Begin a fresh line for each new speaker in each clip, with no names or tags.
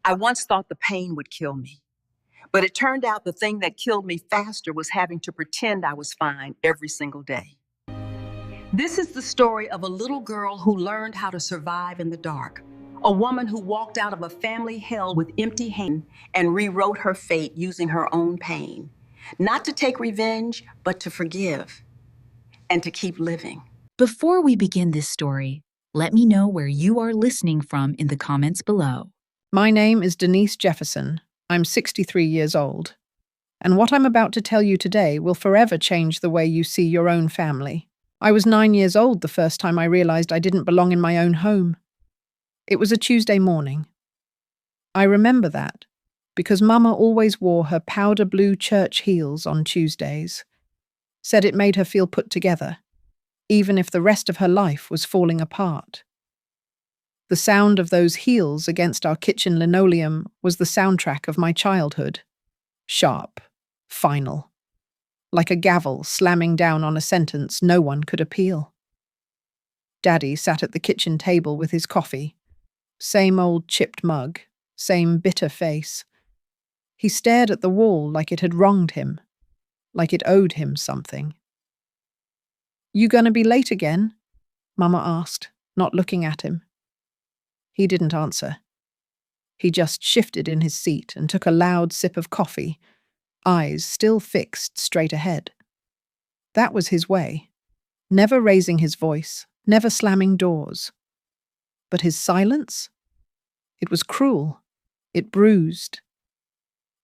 I once thought the pain would kill me, but it turned out the thing that killed me faster was having to pretend I was fine every single day. This is the story of a little girl who learned how to survive in the dark, a woman who walked out of a family hell with empty hands and rewrote her fate using her own pain, not to take revenge, but to forgive and to keep living.
Before we begin this story, let me know where you are listening from in the comments below.
My name is Denise Jefferson. I'm 63 years old. And what I'm about to tell you today will forever change the way you see your own family. I was 9 years old the first time I realized I didn't belong in my own home. It was a Tuesday morning. I remember that because Mama always wore her powder blue church heels on Tuesdays. Said it made her feel put together, even if the rest of her life was falling apart. The sound of those heels against our kitchen linoleum was the soundtrack of my childhood. Sharp, final, like a gavel slamming down on a sentence no one could appeal. Daddy sat at the kitchen table with his coffee. Same old chipped mug, same bitter face. He stared at the wall like it had wronged him, like it owed him something. "You gonna be late again?" Mama asked, not looking at him. He didn't answer. He just shifted in his seat and took a loud sip of coffee, eyes still fixed straight ahead. That was his way, never raising his voice, never slamming doors. But his silence? It was cruel. It bruised.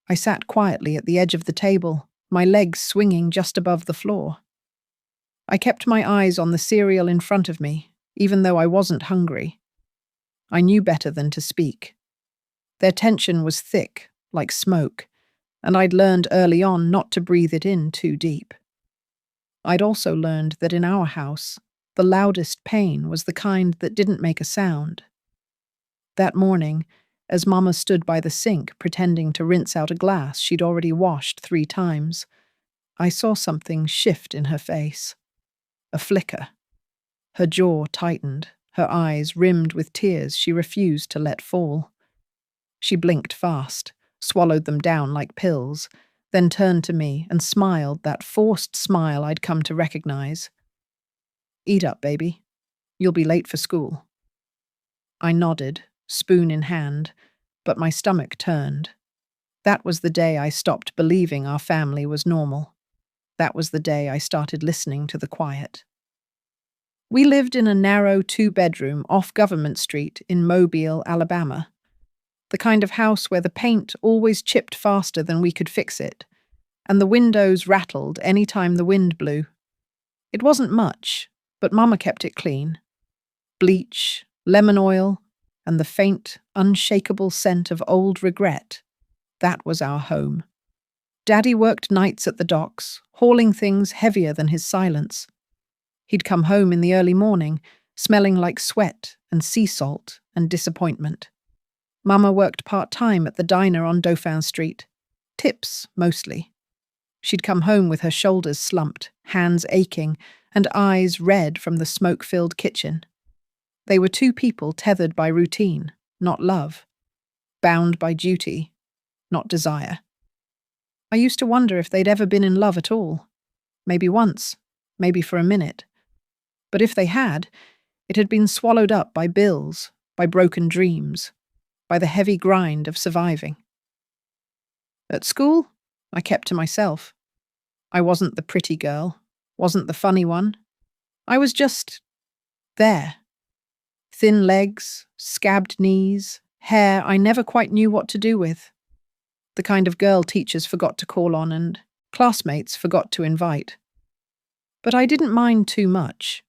I sat quietly at the edge of the table, my legs swinging just above the floor. I kept my eyes on the cereal in front of me, even though I wasn't hungry. I knew better than to speak. Their tension was thick, like smoke, and I'd learned early on not to breathe it in too deep. I'd also learned that in our house, the loudest pain was the kind that didn't make a sound. That morning, as Mama stood by the sink pretending to rinse out a glass she'd already washed 3 times, I saw something shift in her face. A flicker. Her jaw tightened, her eyes rimmed with tears she refused to let fall. She blinked fast, swallowed them down like pills, then turned to me and smiled that forced smile I'd come to recognize. "Eat up, baby. You'll be late for school." I nodded, spoon in hand, but my stomach turned. That was the day I stopped believing our family was normal. That was the day I started listening to the quiet. We lived in a narrow 2-bedroom off Government Street in Mobile, Alabama. The kind of house where the paint always chipped faster than we could fix it, and the windows rattled any time the wind blew. It wasn't much, but Mama kept it clean. Bleach, lemon oil, and the faint, unshakable scent of old regret. That was our home. Daddy worked nights at the docks, hauling things heavier than his silence. He'd come home in the early morning, smelling like sweat and sea salt and disappointment. Mama worked part-time at the diner on Dauphin Street. Tips, mostly. She'd come home with her shoulders slumped, hands aching, and eyes red from the smoke-filled kitchen. They were 2 people tethered by routine, not love. Bound by duty, not desire. I used to wonder if they'd ever been in love at all. Maybe once, maybe for a minute. But if they had, it had been swallowed up by bills, by broken dreams, by the heavy grind of surviving. At school, I kept to myself. I wasn't the pretty girl, wasn't the funny one. I was just there. Thin legs, scabbed knees, hair I never quite knew what to do with. The kind of girl teachers forgot to call on and classmates forgot to invite. But I didn't mind too much.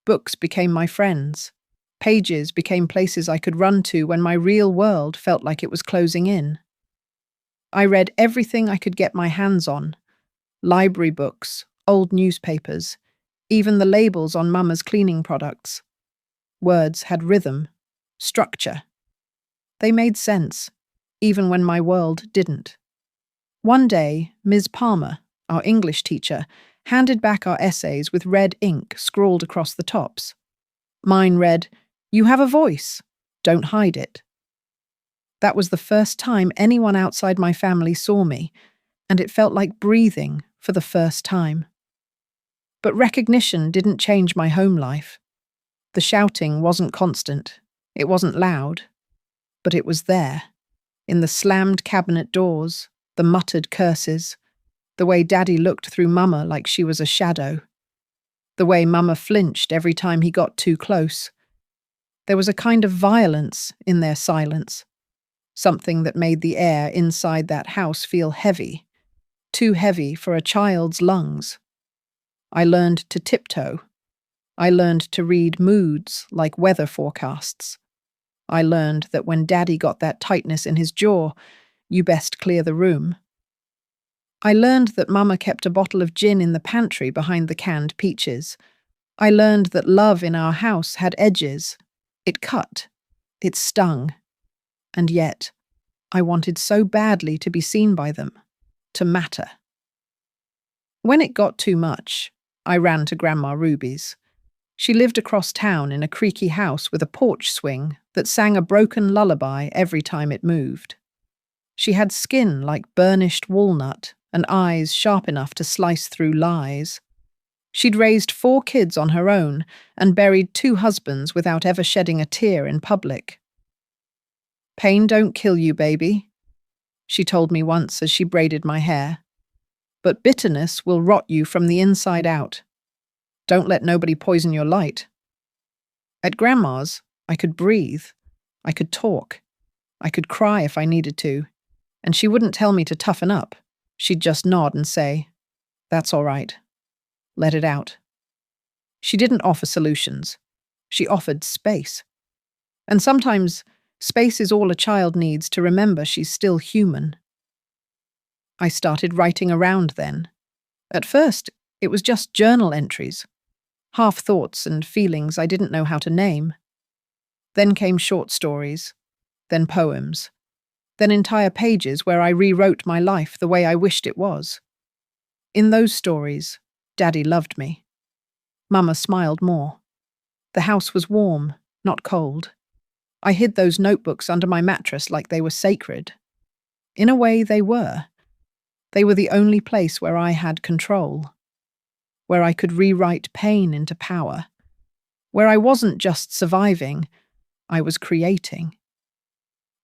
Books became my friends. Pages became places I could run to when my real world felt like it was closing in. I read everything I could get my hands on. Library books, old newspapers, even the labels on Mama's cleaning products. Words had rhythm, structure. They made sense, even when my world didn't. One day, Ms. Palmer, our English teacher, handed back our essays with red ink scrawled across the tops. Mine read, "You have a voice. Don't hide it." That was the first time anyone outside my family saw me, and it felt like breathing for the first time. But recognition didn't change my home life. The shouting wasn't constant, it wasn't loud, but it was there, in the slammed cabinet doors, the muttered curses, the way Daddy looked through Mama like she was a shadow, the way Mama flinched every time he got too close. There was a kind of violence in their silence, something that made the air inside that house feel heavy, too heavy for a child's lungs. I learned to tiptoe. I learned to read moods like weather forecasts. I learned that when Daddy got that tightness in his jaw, you best clear the room. I learned that Mama kept a bottle of gin in the pantry behind the canned peaches. I learned that love in our house had edges. It cut. It stung. And yet, I wanted so badly to be seen by them, to matter. When it got too much, I ran to Grandma Ruby's. She lived across town in a creaky house with a porch swing that sang a broken lullaby every time it moved. She had skin like burnished walnut and eyes sharp enough to slice through lies. She'd raised 4 kids on her own and buried 2 husbands without ever shedding a tear in public. "Pain don't kill you, baby," she told me once as she braided my hair. "But bitterness will rot you from the inside out. Don't let nobody poison your light." At Grandma's, I could breathe. I could talk. I could cry if I needed to. And she wouldn't tell me to toughen up. She'd just nod and say, "That's all right. Let it out." She didn't offer solutions. She offered space. And sometimes, space is all a child needs to remember she's still human. I started writing around then. At first, it was just journal entries, half thoughts and feelings I didn't know how to name. Then came short stories, then poems, then entire pages where I rewrote my life the way I wished it was. In those stories, Daddy loved me. Mama smiled more. The house was warm, not cold. I hid those notebooks under my mattress like they were sacred. In a way, they were. They were the only place where I had control, where I could rewrite pain into power, where I wasn't just surviving, I was creating.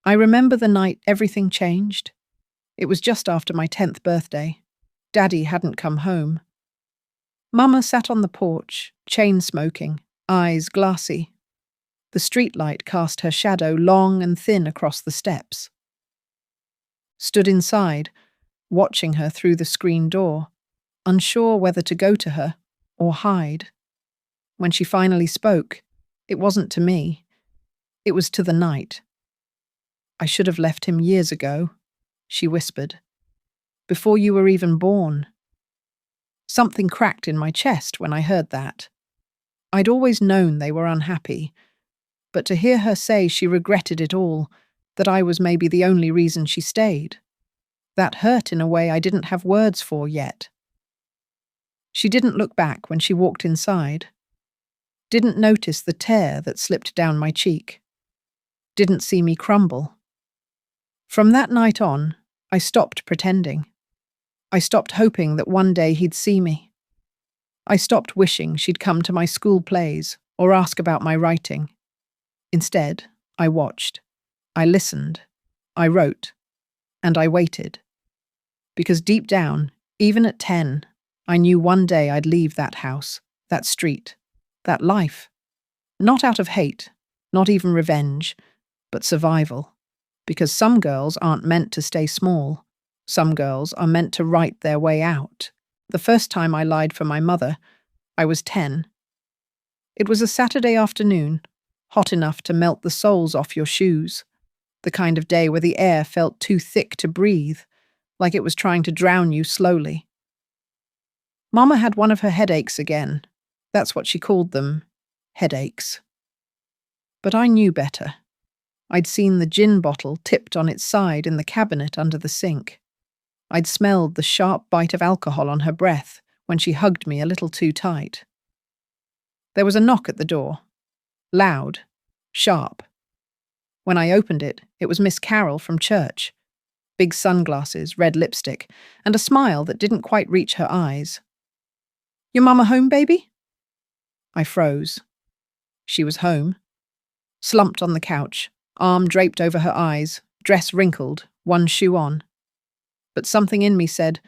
I remember the night everything changed. It was just after my 10th birthday. Daddy hadn't come home. Mama sat on the porch, chain-smoking, eyes glassy. The streetlight cast her shadow long and thin across the steps. Stood inside, watching her through the screen door, unsure whether to go to her or hide. When she finally spoke, it wasn't to me. It was to the night. "I should have left him years ago," she whispered. "Before you were even born." Something cracked in my chest when I heard that. I'd always known they were unhappy, but to hear her say she regretted it all, that I was maybe the only reason she stayed, that hurt in a way I didn't have words for yet. She didn't look back when she walked inside, didn't notice the tear that slipped down my cheek, didn't see me crumble. From that night on, I stopped pretending. I stopped hoping that one day he'd see me. I stopped wishing she'd come to my school plays or ask about my writing. Instead, I watched, I listened, I wrote, and I waited. Because deep down, even at 10, I knew one day I'd leave that house, that street, that life. Not out of hate, not even revenge, but survival. Because some girls aren't meant to stay small. Some girls are meant to write their way out. The first time I lied for my mother, I was 10. It was a Saturday afternoon, hot enough to melt the soles off your shoes. The kind of day where the air felt too thick to breathe, like it was trying to drown you slowly. Mama had one of her headaches again. That's what she called them, headaches. But I knew better. I'd seen the gin bottle tipped on its side in the cabinet under the sink. I'd smelled the sharp bite of alcohol on her breath when she hugged me a little too tight. There was a knock at the door. Loud. Sharp. When I opened it, it was Miss Carroll from church. Big sunglasses, red lipstick, and a smile that didn't quite reach her eyes. "Your mama home, baby?" I froze. She was home. Slumped on the couch, arm draped over her eyes, dress wrinkled, one shoe on. But something in me said,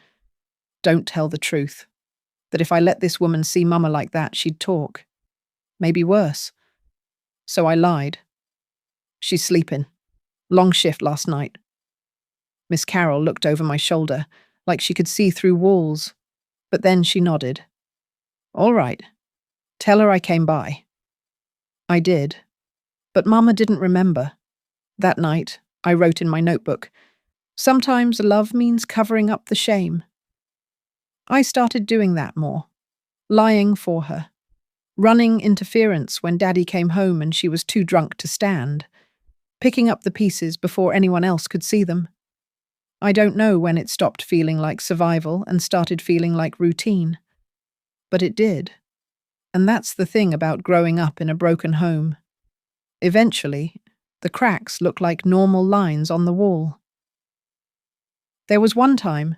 don't tell the truth. That if I let this woman see Mama like that, she'd talk. Maybe worse. So I lied. "She's sleeping. Long shift last night." Miss Carroll looked over my shoulder, like she could see through walls, but then she nodded. "All right. Tell her I came by." I did. But Mama didn't remember. That night, I wrote in my notebook, "Sometimes love means covering up the shame." I started doing that more. Lying for her. Running interference when Daddy came home and she was too drunk to stand. Picking up the pieces before anyone else could see them. I don't know when it stopped feeling like survival and started feeling like routine. But it did. And that's the thing about growing up in a broken home. Eventually, the cracks look like normal lines on the wall. There was one time.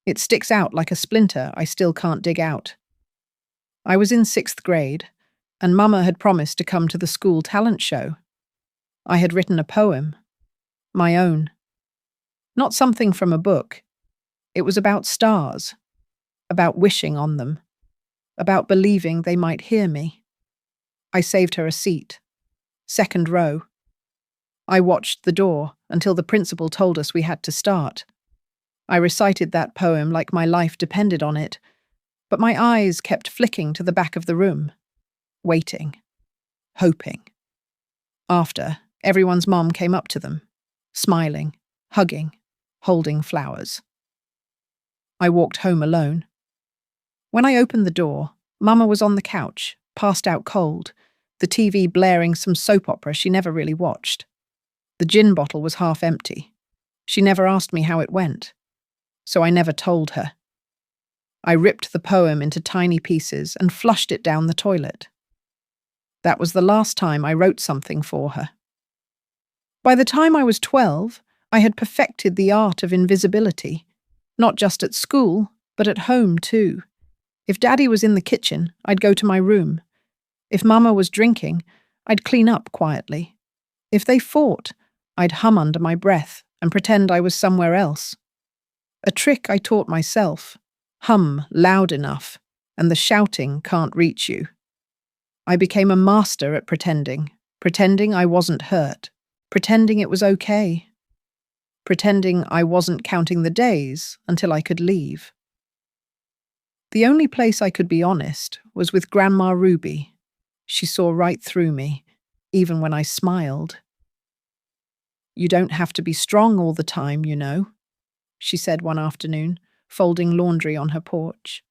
It sticks out like a splinter I still can't dig out. I was in 6th grade, and Mama had promised to come to the school talent show. I had written a poem. My own. Not something from a book. It was about stars. About wishing on them. About believing they might hear me. I saved her a seat. 2nd row. I watched the door until the principal told us we had to start. I recited that poem like my life depended on it, but my eyes kept flicking to the back of the room. Waiting. Hoping. After, everyone's mom came up to them, smiling, hugging, holding flowers. I walked home alone. When I opened the door, Mama was on the couch, passed out cold, the TV blaring some soap opera she never really watched. The gin bottle was half empty. She never asked me how it went, so I never told her. I ripped the poem into tiny pieces and flushed it down the toilet. That was the last time I wrote something for her. By the time I was 12, I had perfected the art of invisibility, not just at school, but at home too. If Daddy was in the kitchen, I'd go to my room. If Mama was drinking, I'd clean up quietly. If they fought, I'd hum under my breath and pretend I was somewhere else. A trick I taught myself. Hum loud enough, and the shouting can't reach you. I became a master at pretending I wasn't hurt, pretending it was okay, pretending I wasn't counting the days until I could leave. The only place I could be honest was with Grandma Ruby. She saw right through me, even when I smiled. "You don't have to be strong all the time, you know," she said one afternoon, folding laundry on her porch.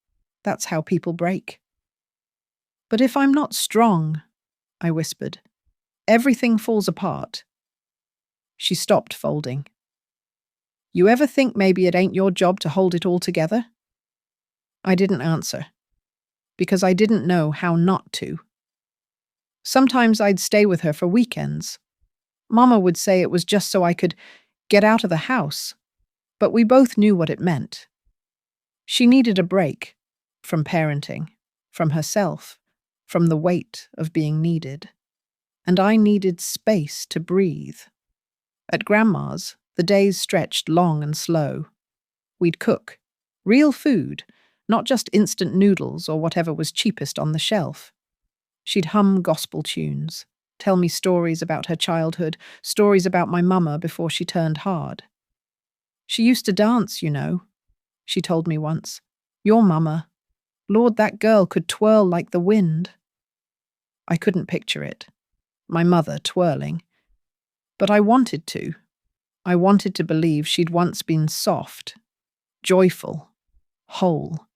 "That's how people break." "But if I'm not strong," I whispered, "everything falls apart." She stopped folding. "You ever think maybe it ain't your job to hold it all together?" I didn't answer, because I didn't know how not to. Sometimes I'd stay with her for weekends. Mama would say it was just so I could get out of the house, but we both knew what it meant. She needed a break from parenting, from herself, from the weight of being needed. And I needed space to breathe. At Grandma's, the days stretched long and slow. We'd cook, real food, not just instant noodles or whatever was cheapest on the shelf. She'd hum gospel tunes, tell me stories about her childhood, stories about my mama before she turned hard. "She used to dance, you know," she told me once. "Your mama. Lord, that girl could twirl like the wind." I couldn't picture it. My mother twirling. But I wanted to. I wanted to believe she'd once been soft, joyful, whole.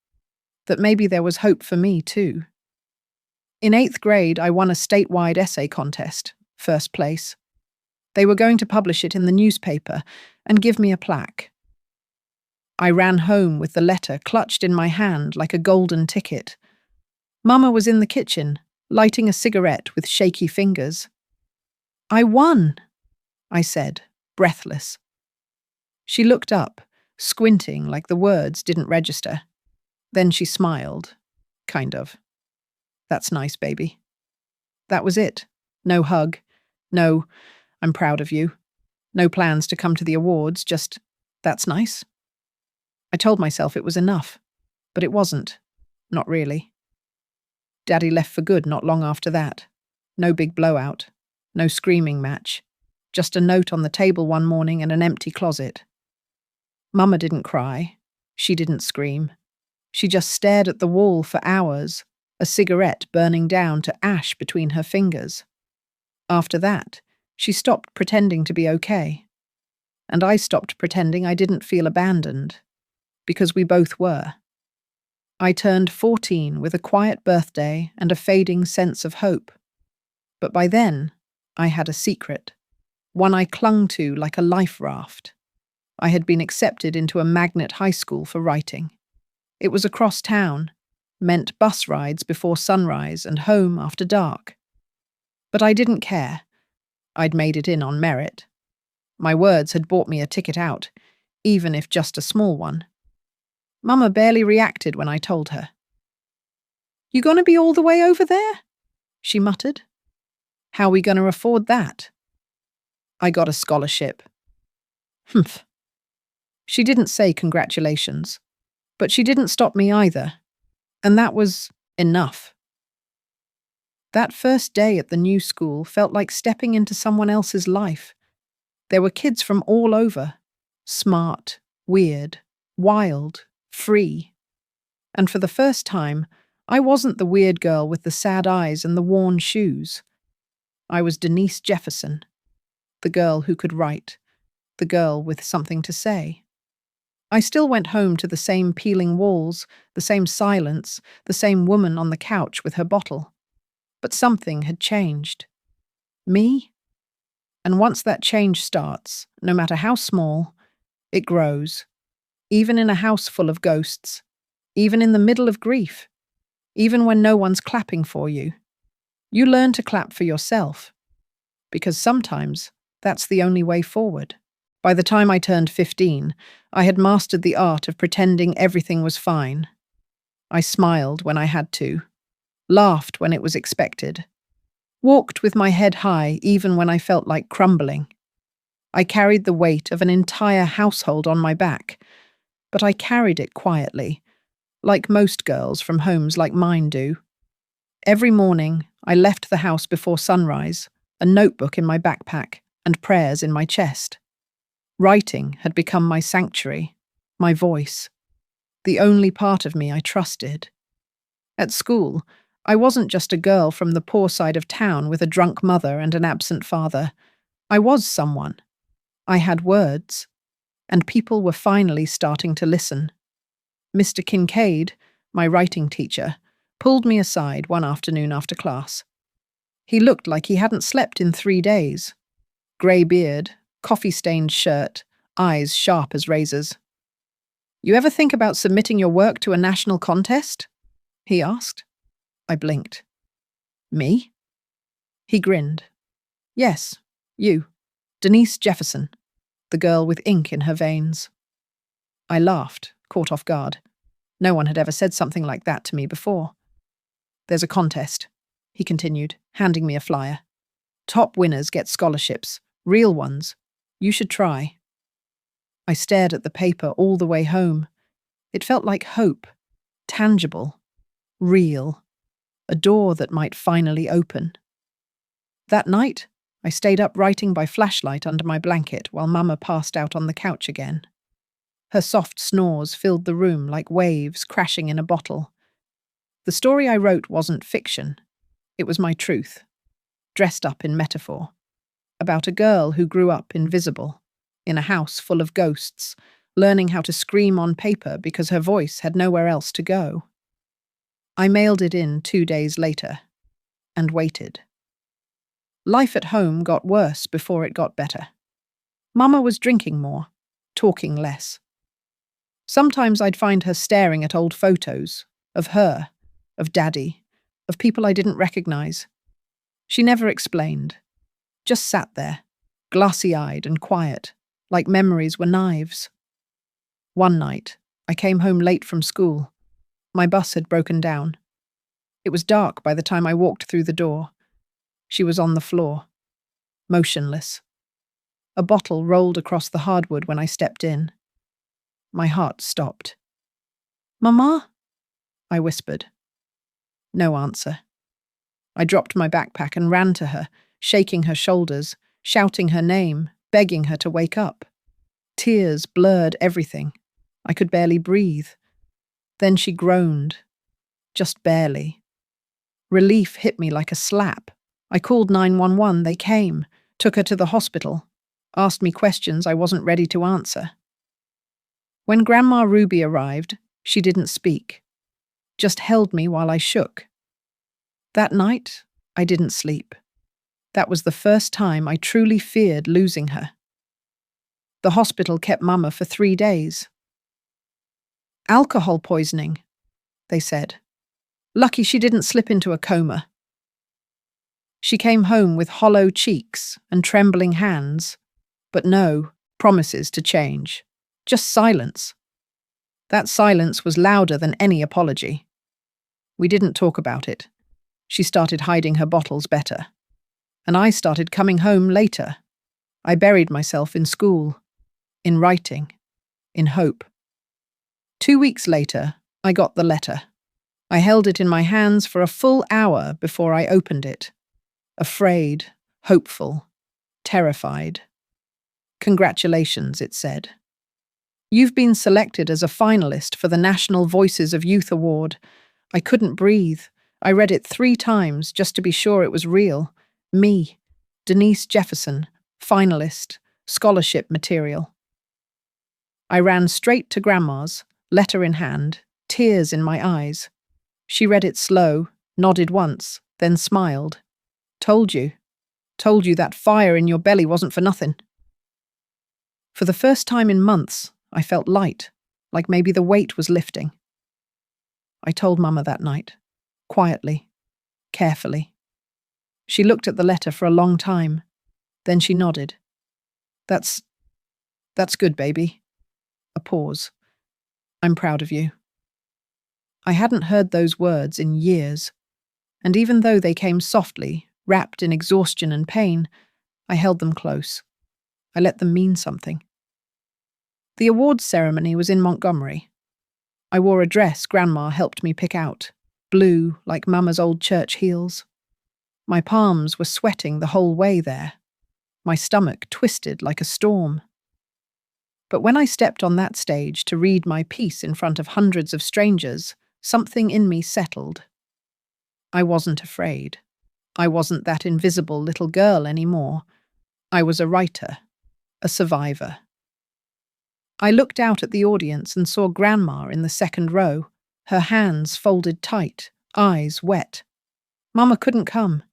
That maybe there was hope for me too. In 8th grade, I won a statewide essay contest, 1st place. They were going to publish it in the newspaper and give me a plaque. I ran home with the letter clutched in my hand like a golden ticket. Mama was in the kitchen, lighting a cigarette with shaky fingers. "I won!" I said, breathless. She looked up, squinting like the words didn't register. Then she smiled, kind of. That's nice, baby. That was it. No hug. No, I'm proud of you. No plans to come to the awards, just, that's nice. I told myself it was enough, but it wasn't. Not really. Daddy left for good not long after that. No big blowout. No screaming match. Just a note on the table one morning and an empty closet. Mama didn't cry. She didn't scream. She just stared at the wall for hours, a cigarette burning down to ash between her fingers. After that, she stopped pretending to be okay. And I stopped pretending I didn't feel abandoned, because we both were. I turned 14 with a quiet birthday and a fading sense of hope. But by then, I had a secret, one I clung to like a life raft. I had been accepted into a magnet high school for writing. It was across town, meant bus rides before sunrise and home after dark. But I didn't care. I'd made it in on merit. My words had bought me a ticket out, even if just a small one. Mama barely reacted when I told her. "You gonna be all the way over there?" she muttered. "How we gonna afford that?" "I got a scholarship." Humph. She didn't say congratulations, but she didn't stop me either, and that was enough. That first day at the new school felt like stepping into someone else's life. There were kids from all over, smart, weird, wild, free. And for the first time, I wasn't the weird girl with the sad eyes and the worn shoes. I was Denise Jefferson, the girl who could write, the girl with something to say. I still went home to the same peeling walls, the same silence, the same woman on the couch with her bottle. But something had changed. Me? And once that change starts, no matter how small, it grows. Even in a house full of ghosts. Even in the middle of grief. Even when no one's clapping for you. You learn to clap for yourself. Because sometimes that's the only way forward. By the time I turned 15, I had mastered the art of pretending everything was fine. I smiled when I had to. Laughed when it was expected. Walked with my head high even when I felt like crumbling. I carried the weight of an entire household on my back, but I carried it quietly, like most girls from homes like mine do. Every morning, I left the house before sunrise, a notebook in my backpack and prayers in my chest. Writing had become my sanctuary, my voice, the only part of me I trusted. At school, I wasn't just a girl from the poor side of town with a drunk mother and an absent father. I was someone. I had words, and people were finally starting to listen. Mr. Kincaid, my writing teacher, pulled me aside one afternoon after class. He looked like he hadn't slept in 3 days. Grey beard, coffee-stained shirt, eyes sharp as razors. "You ever think about submitting your work to a national contest?" he asked. I blinked. "Me?" He grinned. "Yes, you, Denise Jefferson, the girl with ink in her veins." I laughed, caught off guard. No one had ever said something like that to me before. "There's a contest," he continued, handing me a flyer. "Top winners get scholarships, real ones. You should try." I stared at the paper all the way home. It felt like hope, tangible, real, a door that might finally open. That night, I stayed up writing by flashlight under my blanket while Mama passed out on the couch again. Her soft snores filled the room like waves crashing in a bottle. The story I wrote wasn't fiction. It was my truth, dressed up in metaphor, about a girl who grew up invisible, in a house full of ghosts, learning how to scream on paper because her voice had nowhere else to go. I mailed it in 2 days later, and waited. Life at home got worse before it got better. Mama was drinking more, talking less. Sometimes I'd find her staring at old photos, of her, of Daddy, of people I didn't recognize. She never explained, just sat there, glassy-eyed and quiet, like memories were knives. One night, I came home late from school. My bus had broken down. It was dark by the time I walked through the door. She was on the floor, motionless. A bottle rolled across the hardwood when I stepped in. My heart stopped. "Mama?" I whispered. No answer. I dropped my backpack and ran to her, shaking her shoulders, shouting her name, begging her to wake up. Tears blurred everything. I could barely breathe. Then she groaned, just barely. Relief hit me like a slap. I called 911, they came, took her to the hospital, asked me questions I wasn't ready to answer. When Grandma Ruby arrived, she didn't speak, just held me while I shook. That night, I didn't sleep. That was the first time I truly feared losing her. The hospital kept Mama for 3 days. "Alcohol poisoning," they said. "Lucky she didn't slip into a coma." She came home with hollow cheeks and trembling hands, but no promises to change, just silence. That silence was louder than any apology. We didn't talk about it. She started hiding her bottles better. And I started coming home later. I buried myself in school, in writing, in hope. 2 weeks later, I got the letter. I held it in my hands for a full hour before I opened it. Afraid, hopeful, terrified. "Congratulations," it said. "You've been selected as a finalist for the National Voices of Youth Award." I couldn't breathe. I read it 3 times just to be sure it was real. Me, Denise Jefferson, finalist, scholarship material. I ran straight to Grandma's, letter in hand, tears in my eyes. She read it slow, nodded once, then smiled. Told you that fire in your belly wasn't for nothing." For the first time in months, I felt light, like maybe the weight was lifting. I told Mama that night, quietly, carefully. She looked at the letter for a long time. Then she nodded. That's good, baby." A pause. "I'm proud of you." I hadn't heard those words in years, and even though they came softly, wrapped in exhaustion and pain, I held them close. I let them mean something. The awards ceremony was in Montgomery. I wore a dress Grandma helped me pick out, blue like Mama's old church heels. My palms were sweating the whole way there. My stomach twisted like a storm. But when I stepped on that stage to read my piece in front of hundreds of strangers, something in me settled. I wasn't afraid. I wasn't that invisible little girl anymore. I was a writer, a survivor. I looked out at the audience and saw Grandma in the second row, her hands folded tight, eyes wet. Mama couldn't come.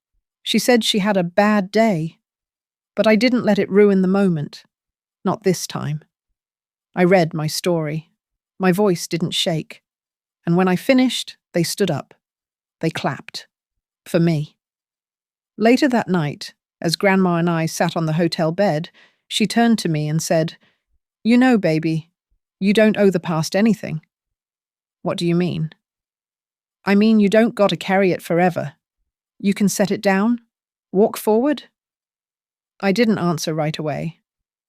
She said she had a bad day. But I didn't let it ruin the moment. Not this time. I read my story. My voice didn't shake. And when I finished, they stood up. They clapped. For me. Later that night, as Grandma and I sat on the hotel bed, she turned to me and said, "You know, baby, you don't owe the past anything." "What do you mean?" "I mean you don't gotta carry it forever. You can set it down, walk forward." I didn't answer right away,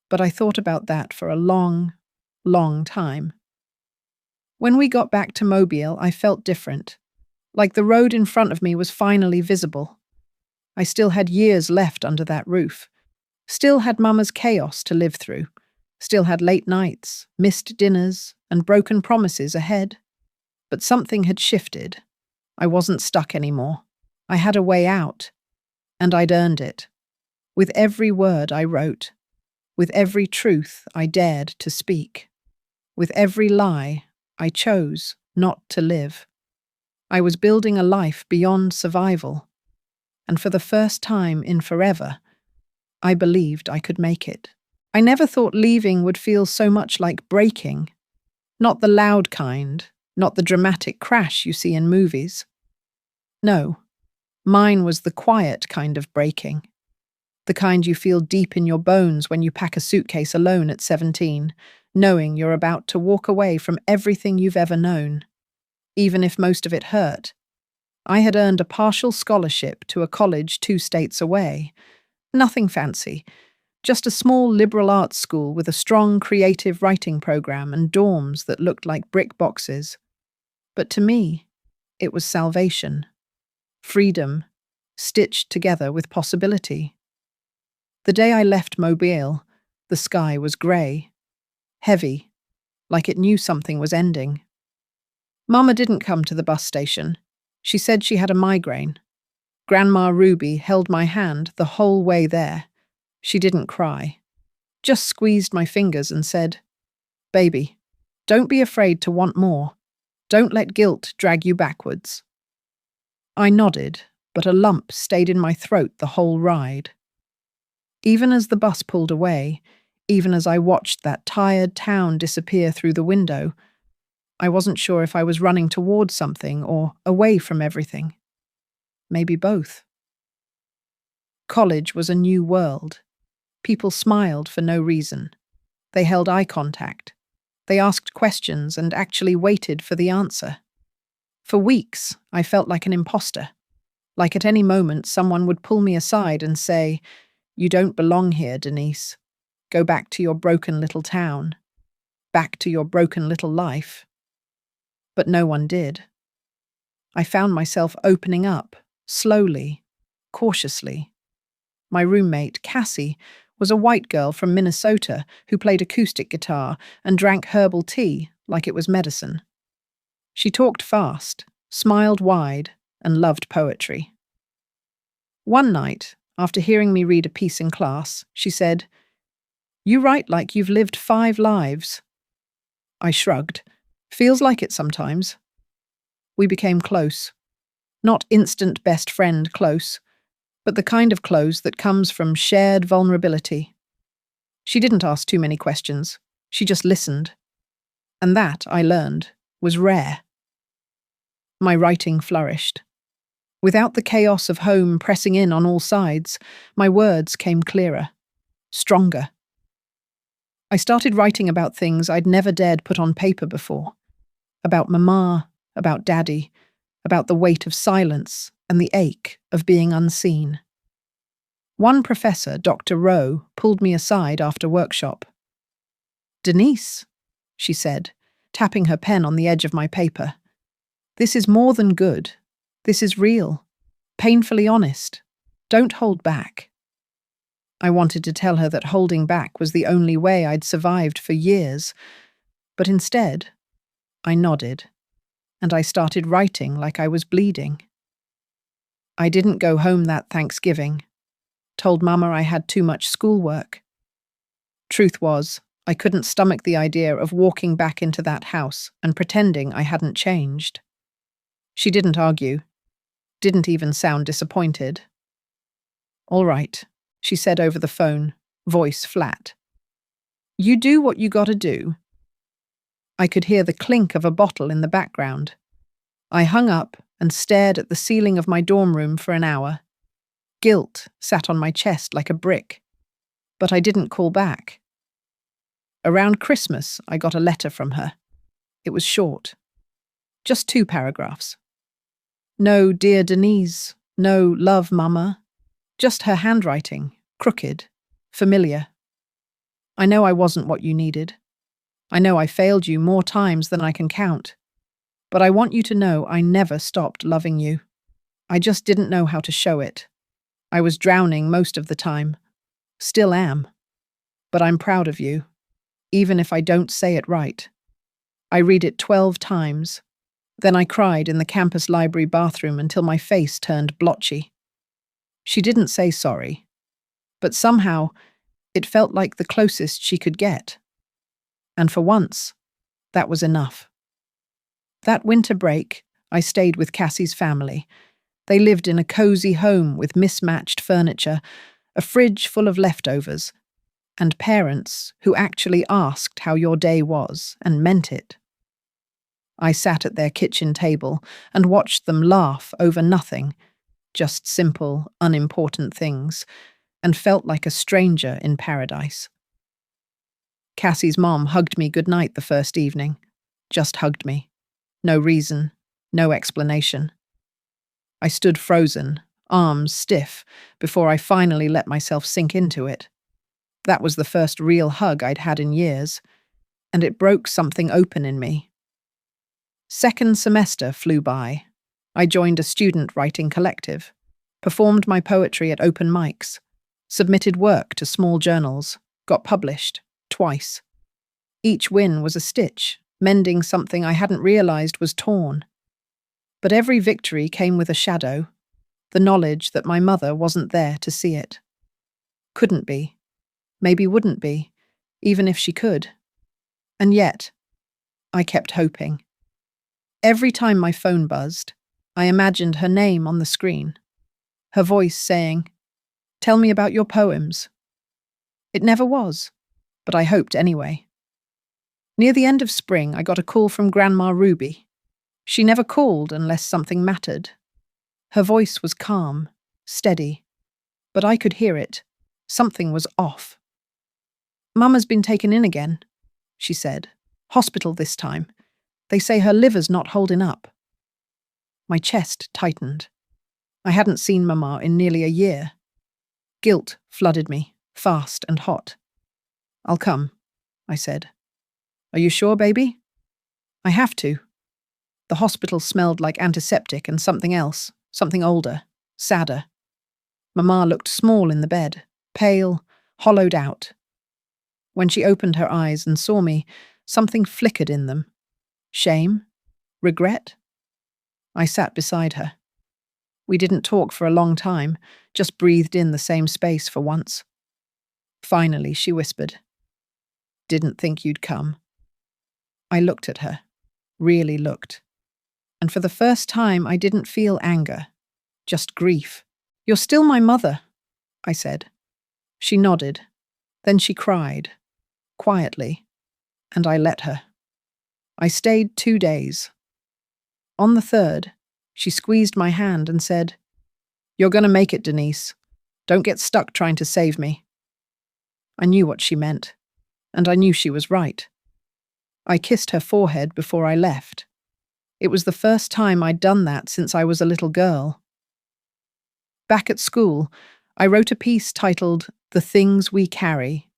but I thought about that for a long, long time. When we got back to Mobile, I felt different, like the road in front of me was finally visible. I still had years left under that roof, still had Mama's chaos to live through, still had late nights, missed dinners, and broken promises ahead. But something had shifted. I wasn't stuck anymore. I had a way out, and I'd earned it. With every word I wrote, with every truth I dared to speak, with every lie I chose not to live. I was building a life beyond survival, and for the first time in forever, I believed I could make it. I never thought leaving would feel so much like breaking. Not the loud kind, not the dramatic crash you see in movies. No, mine was the quiet kind of breaking. The kind you feel deep in your bones when you pack a suitcase alone at 17, knowing you're about to walk away from everything you've ever known, even if most of it hurt. I had earned a partial scholarship to a college 2 states away. Nothing fancy, just a small liberal arts school with a strong creative writing program and dorms that looked like brick boxes. But to me, it was salvation. Freedom, stitched together with possibility. The day I left Mobile, the sky was grey, heavy, like it knew something was ending. Mama didn't come to the bus station. She said she had a migraine. Grandma Ruby held my hand the whole way there. She didn't cry, just squeezed my fingers and said, "Baby, don't be afraid to want more. Don't let guilt drag you backwards." I nodded, but a lump stayed in my throat the whole ride. Even as the bus pulled away, even as I watched that tired town disappear through the window, I wasn't sure if I was running towards something or away from everything. Maybe both. College was a new world. People smiled for no reason. They held eye contact. They asked questions and actually waited for the answer. For weeks, I felt like an imposter. Like at any moment, someone would pull me aside and say, "You don't belong here, Denise. Go back to your broken little town. Back to your broken little life." But no one did. I found myself opening up, slowly, cautiously. My roommate, Cassie, was a white girl from Minnesota who played acoustic guitar and drank herbal tea like it was medicine. She talked fast, smiled wide, and loved poetry. One night, after hearing me read a piece in class, she said, "You write like you've lived 5 lives." I shrugged. "Feels like it sometimes." We became close. Not instant best friend close, but the kind of close that comes from shared vulnerability. She didn't ask too many questions. She just listened. And that, I learned, was rare. My writing flourished. Without the chaos of home pressing in on all sides, my words came clearer, stronger. I started writing about things I'd never dared put on paper before. About Mama, about Daddy, about the weight of silence and the ache of being unseen. One professor, Dr. Rowe, pulled me aside after workshop. "Denise," she said, tapping her pen on the edge of my paper. "This is more than good. This is real, painfully honest. Don't hold back." I wanted to tell her that holding back was the only way I'd survived for years, but instead, I nodded, and I started writing like I was bleeding. I didn't go home that Thanksgiving. Told Mama I had too much schoolwork. Truth was, I couldn't stomach the idea of walking back into that house and pretending I hadn't changed. She didn't argue, didn't even sound disappointed. "All right," she said over the phone, voice flat. "You do what you gotta do." I could hear the clink of a bottle in the background. I hung up and stared at the ceiling of my dorm room for an hour. Guilt sat on my chest like a brick. But I didn't call back. Around Christmas, I got a letter from her. It was short. Just 2 paragraphs. No "Dear Denise," no "Love, Mama." Just her handwriting, crooked, familiar. "I know I wasn't what you needed. I know I failed you more times than I can count. But I want you to know I never stopped loving you. I just didn't know how to show it. I was drowning most of the time. Still am. But I'm proud of you, even if I don't say it right. I read it 12 times. Then I cried in the campus library bathroom until my face turned blotchy. She didn't say sorry, but somehow it felt like the closest she could get. And for once, that was enough. That winter break, I stayed with Cassie's family. They lived in a cozy home with mismatched furniture, a fridge full of leftovers, and parents who actually asked how your day was and meant it. I sat at their kitchen table and watched them laugh over nothing, just simple, unimportant things, and felt like a stranger in paradise. Cassie's mom hugged me goodnight the first evening. Just hugged me. No reason, no explanation. I stood frozen, arms stiff, before I finally let myself sink into it. That was the first real hug I'd had in years, and it broke something open in me. Second semester flew by. I joined a student writing collective, performed my poetry at open mics, submitted work to small journals, got published, twice. Each win was a stitch, mending something I hadn't realized was torn. But every victory came with a shadow, the knowledge that my mother wasn't there to see it. Couldn't be. Maybe wouldn't be, even if she could. And yet, I kept hoping. Every time my phone buzzed, I imagined her name on the screen, her voice saying, "Tell me about your poems." It never was, but I hoped anyway. Near the end of spring, I got a call from Grandma Ruby. She never called unless something mattered. Her voice was calm, steady, but I could hear it. Something was off. "Mama's been taken in again," she said. "Hospital this time. They say her liver's not holding up." My chest tightened. I hadn't seen Mama in nearly a year. Guilt flooded me, fast and hot. "I'll come," I said. "Are you sure, baby?" "I have to." The hospital smelled like antiseptic and something else, something older, sadder. Mama looked small in the bed, pale, hollowed out. When she opened her eyes and saw me, something flickered in them. Shame? Regret? I sat beside her. We didn't talk for a long time, just breathed in the same space for once. Finally, she whispered, "Didn't think you'd come." I looked at her, really looked. And for the first time, I didn't feel anger, just grief. "You're still my mother," I said. She nodded. Then she cried, quietly, and I let her. I stayed 2 days. On the third, she squeezed my hand and said, "You're going to make it, Denise. Don't get stuck trying to save me." I knew what she meant, and I knew she was right. I kissed her forehead before I left. It was the first time I'd done that since I was a little girl. Back at school, I wrote a piece titled "The Things We Carry."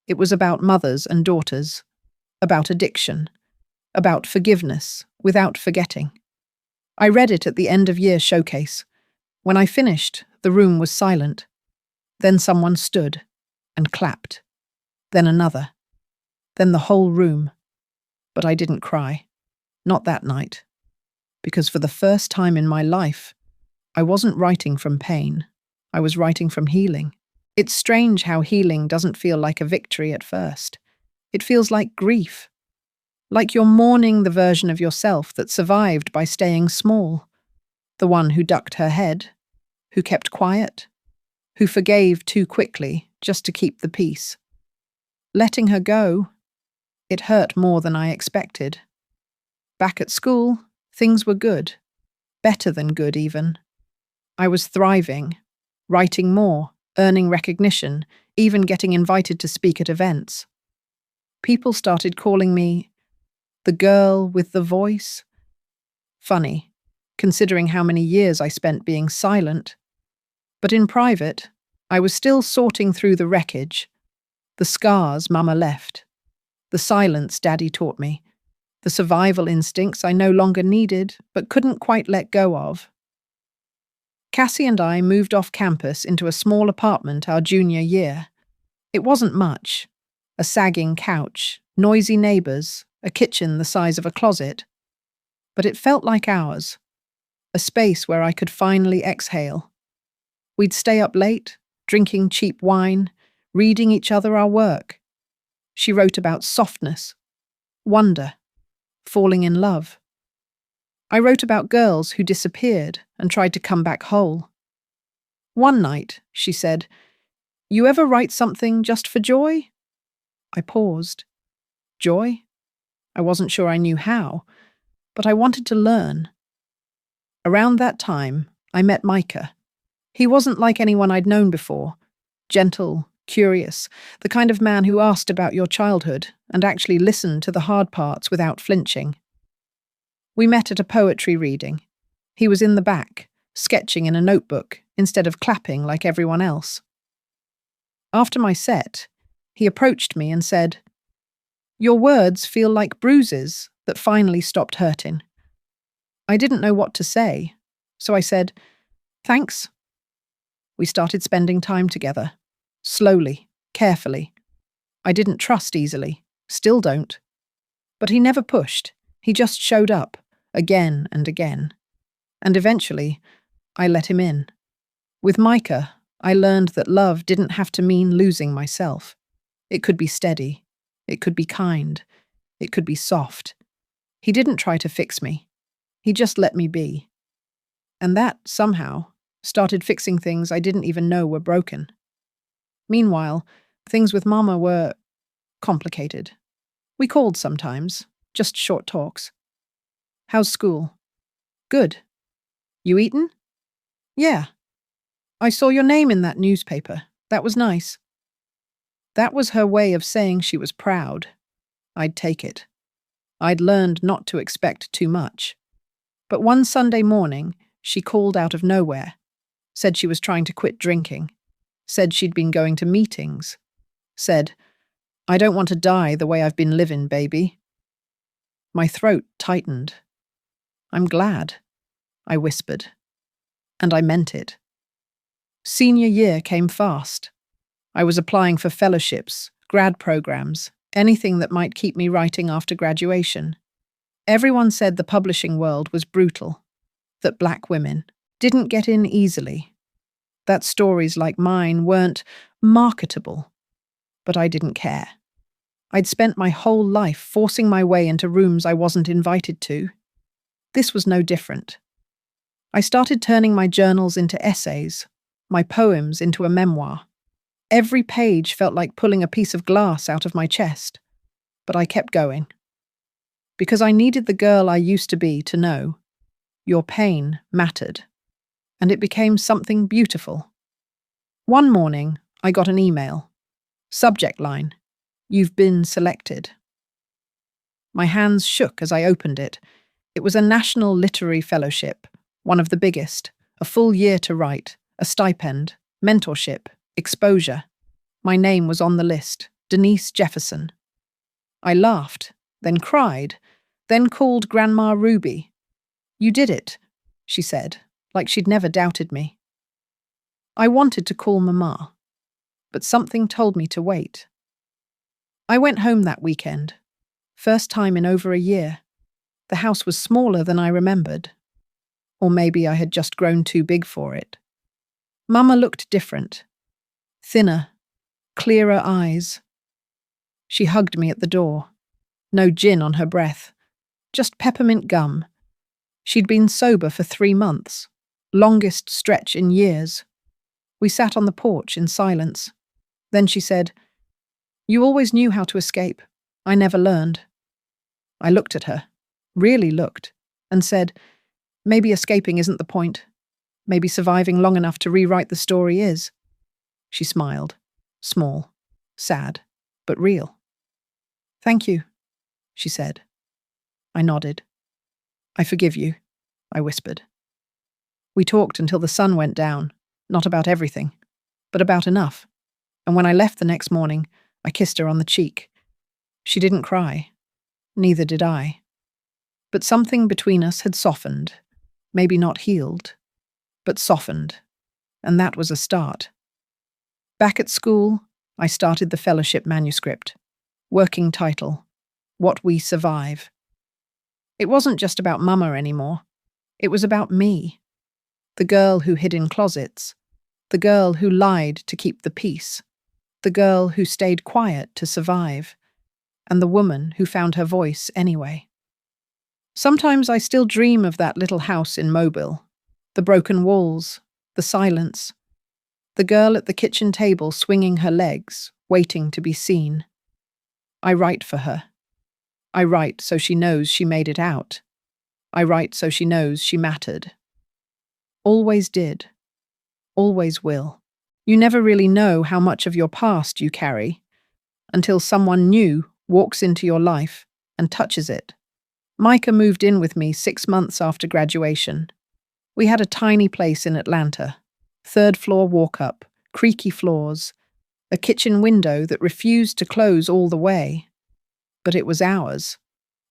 It was about mothers and daughters, about addiction, about forgiveness without forgetting. I read it at the end of year showcase. When I finished, the room was silent. Then someone stood and clapped. Then another. Then the whole room. But I didn't cry. Not that night. Because for the first time in my life, I wasn't writing from pain. I was writing from healing. It's strange how healing doesn't feel like a victory at first. It feels like grief. Like you're mourning the version of yourself that survived by staying small. The one who ducked her head, who kept quiet, who forgave too quickly just to keep the peace. Letting her go, it hurt more than I expected. Back at school, things were good. Better than good, even. I was thriving, writing more, earning recognition, even getting invited to speak at events. People started calling me the girl with the voice. Funny, considering how many years I spent being silent. But in private, I was still sorting through the wreckage, the scars Mama left, the silence Daddy taught me, the survival instincts I no longer needed but couldn't quite let go of. Cassie and I moved off campus into a small apartment our junior year. It wasn't much. A sagging couch, noisy neighbours, a kitchen the size of a closet. But it felt like ours. A space where I could finally exhale. We'd stay up late, drinking cheap wine, reading each other our work. She wrote about softness, wonder, falling in love. I wrote about girls who disappeared and tried to come back whole. One night, she said, "You ever write something just for joy?" I paused. Joy? I wasn't sure I knew how, but I wanted to learn. Around that time, I met Micah. He wasn't like anyone I'd known before. gentle, curious, the kind of man who asked about your childhood and actually listened to the hard parts without flinching. We met at a poetry reading. He was in the back, sketching in a notebook instead of clapping like everyone else. After my set, he approached me and said, "Your words feel like bruises that finally stopped hurting." I didn't know what to say, so I said, "Thanks." We started spending time together, slowly, carefully. I didn't trust easily, still don't. But he never pushed, he just showed up, again and again. And eventually, I let him in. With Micah, I learned that love didn't have to mean losing myself. It could be steady, it could be kind, it could be soft. He didn't try to fix me. He just let me be. And that, somehow, started fixing things I didn't even know were broken. Meanwhile, things with Mama were complicated. We called sometimes, just short talks. "How's school?" "Good." "You eaten?" "Yeah. I saw your name in that newspaper. That was nice." That was her way of saying she was proud. I'd take it. I'd learned not to expect too much. But one Sunday morning, she called out of nowhere, said she was trying to quit drinking, said she'd been going to meetings, said, "I don't want to die the way I've been living, baby." My throat tightened. "I'm glad," I whispered. And I meant it. Senior year came fast. I was applying for fellowships, grad programs, anything that might keep me writing after graduation. Everyone said the publishing world was brutal, that black women didn't get in easily, that stories like mine weren't marketable. But I didn't care. I'd spent my whole life forcing my way into rooms I wasn't invited to. This was no different. I started turning my journals into essays, my poems into a memoir. Every page felt like pulling a piece of glass out of my chest. But I kept going. Because I needed the girl I used to be to know. Your pain mattered. And it became something beautiful. One morning, I got an email. Subject line, "You've been selected." My hands shook as I opened it. It was a national literary fellowship, one of the biggest, a full year to write, a stipend, mentorship, exposure. My name was on the list, Denise Jefferson. I laughed, then cried, then called Grandma Ruby. "You did it," she said, like she'd never doubted me. I wanted to call Mama, but something told me to wait. I went home that weekend, first time in over a year. The house was smaller than I remembered. Or maybe I had just grown too big for it. Mama looked different. Thinner, clearer eyes. She hugged me at the door. No gin on her breath, just peppermint gum. She'd been sober for 3 months, longest stretch in years. We sat on the porch in silence. Then she said, "You always knew how to escape. I never learned." I looked at her, really looked, and said, "Maybe escaping isn't the point. Maybe surviving long enough to rewrite the story is." She smiled, small, sad, but real. "Thank you," she said. I nodded. "I forgive you," I whispered. We talked until the sun went down, not about everything, but about enough. And when I left the next morning, I kissed her on the cheek. She didn't cry. Neither did I. But something between us had softened, maybe not healed, but softened, and that was a start. Back at school, I started the fellowship manuscript. Working title, What We Survive. It wasn't just about Mama anymore. It was about me. The girl who hid in closets. The girl who lied to keep the peace. The girl who stayed quiet to survive. And the woman who found her voice anyway. Sometimes I still dream of that little house in Mobile. The broken walls, the silence. The girl at the kitchen table swinging her legs, waiting to be seen. I write for her. I write so she knows she made it out. I write so she knows she mattered. Always did. Always will. You never really know how much of your past you carry until someone new walks into your life and touches it. Micah moved in with me 6 months after graduation. We had a tiny place in Atlanta, third-floor walk-up, creaky floors, a kitchen window that refused to close all the way. But it was ours,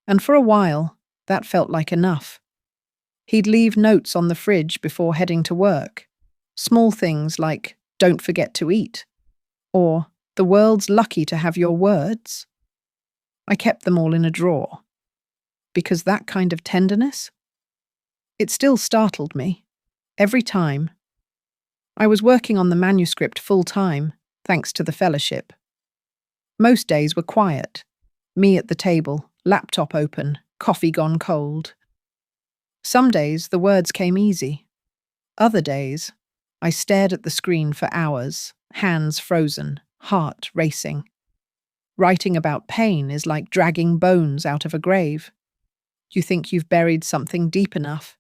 and for a while, that felt like enough. He'd leave notes on the fridge before heading to work. Small things like, "Don't forget to eat," or "The world's lucky to have your words." I kept them all in a drawer. Because that kind of tenderness? It still startled me. Every time. I was working on the manuscript full-time, thanks to the fellowship. Most days were quiet. Me at the table, laptop open, coffee gone cold. Some days the words came easy. Other days, I stared at the screen for hours, hands frozen, heart racing. Writing about pain is like dragging bones out of a grave. You think you've buried something deep enough,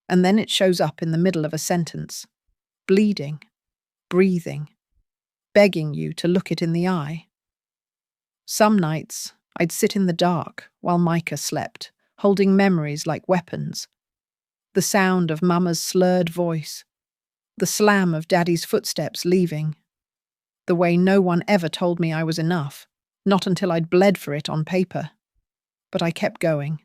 and then it shows up in the middle of a sentence, bleeding, breathing, begging you to look it in the eye. Some nights, I'd sit in the dark while Micah slept, holding memories like weapons. The sound of Mama's slurred voice, the slam of Daddy's footsteps leaving, the way no one ever told me I was enough, not until I'd bled for it on paper. But I kept going,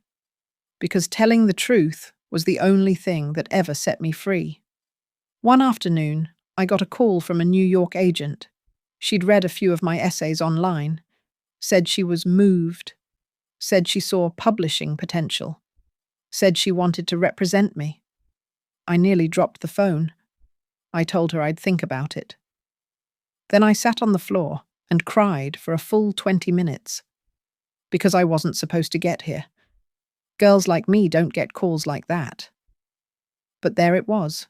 because telling the truth was the only thing that ever set me free. One afternoon, I got a call from a New York agent. She'd read a few of my essays online, said she was moved, said she saw publishing potential, said she wanted to represent me. I nearly dropped the phone. I told her I'd think about it. Then I sat on the floor and cried for a full 20 minutes, because I wasn't supposed to get here. Girls like me don't get calls like that. But there it was.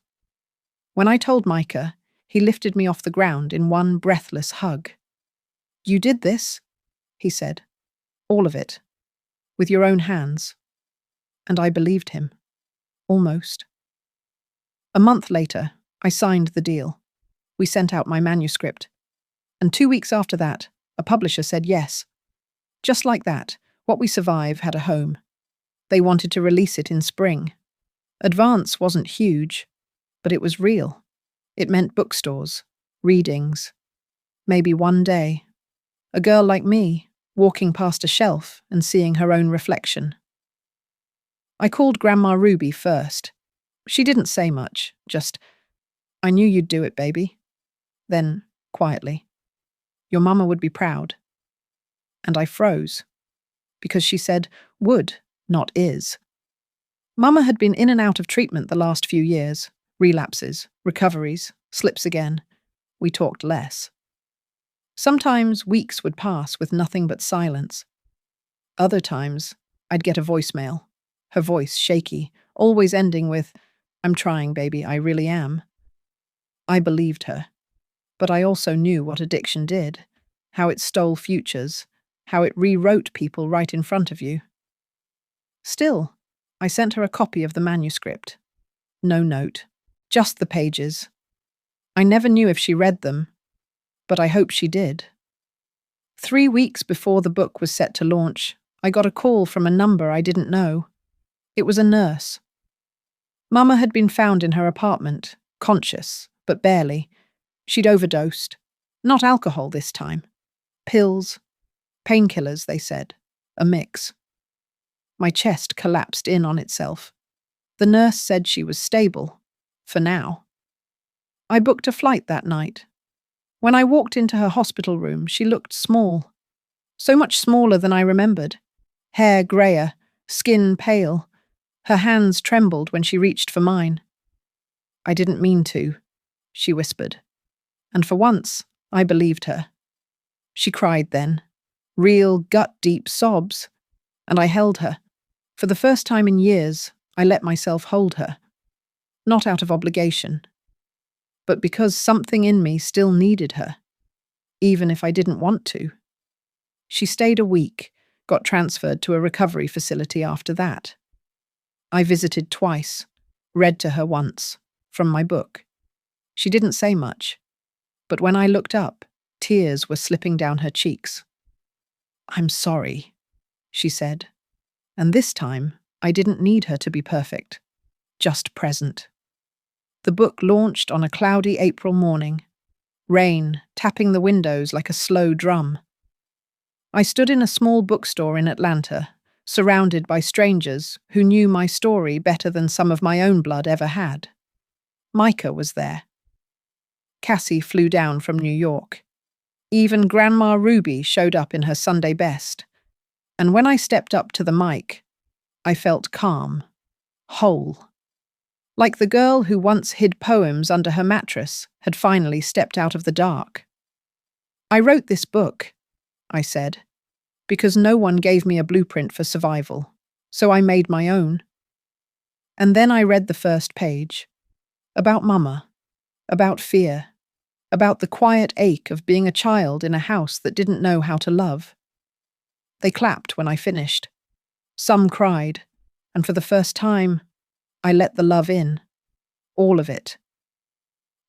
When I told Micah, he lifted me off the ground in one breathless hug. "You did this," he said. "All of it. With your own hands." And I believed him. Almost. A month later, I signed the deal. We sent out my manuscript. And 2 weeks after that, a publisher said yes. Just like that, What We Survive had a home. They wanted to release it in spring. Advance wasn't huge, but it was real. It meant bookstores, readings. Maybe one day, a girl like me, walking past a shelf and seeing her own reflection. I called Grandma Ruby first. She didn't say much, just, "I knew you'd do it, baby." Then, quietly, "Your mama would be proud." And I froze, because she said would, not is. Mama had been in and out of treatment the last few years. Relapses, recoveries, slips again. We talked less. Sometimes weeks would pass with nothing but silence. Other times, I'd get a voicemail, her voice shaky, always ending with, "I'm trying, baby, I really am." I believed her, but I also knew what addiction did, how it stole futures, how it rewrote people right in front of you. Still, I sent her a copy of the manuscript. No note, just the pages. I never knew if she read them, but I hope she did. 3 weeks before the book was set to launch, I got a call from a number I didn't know. It was a nurse. Mama had been found in her apartment, conscious, but barely. She'd overdosed. Not alcohol this time. Pills. Painkillers, they said. A mix. My chest collapsed in on itself. The nurse said she was stable. For now. I booked a flight that night. When I walked into her hospital room, she looked small. So much smaller than I remembered. Hair greyer, skin pale. Her hands trembled when she reached for mine. "I didn't mean to," she whispered. And for once, I believed her. She cried then. Real gut-deep sobs. And I held her. For the first time in years, I let myself hold her. Not out of obligation, but because something in me still needed her, even if I didn't want to. She stayed a week, got transferred to a recovery facility after that. I visited twice, read to her once, from my book. She didn't say much. But when I looked up, tears were slipping down her cheeks. "I'm sorry," she said, and this time I didn't need her to be perfect, just present. The book launched on a cloudy April morning, rain tapping the windows like a slow drum. I stood in a small bookstore in Atlanta, surrounded by strangers who knew my story better than some of my own blood ever had. Micah was there. Cassie flew down from New York. Even Grandma Ruby showed up in her Sunday best. And when I stepped up to the mic, I felt calm, whole. Like the girl who once hid poems under her mattress had finally stepped out of the dark. "I wrote this book," I said, "because no one gave me a blueprint for survival, so I made my own." And then I read the first page. About Mama, about fear, about the quiet ache of being a child in a house that didn't know how to love. They clapped when I finished. Some cried, and for the first time, I let the love in. All of it.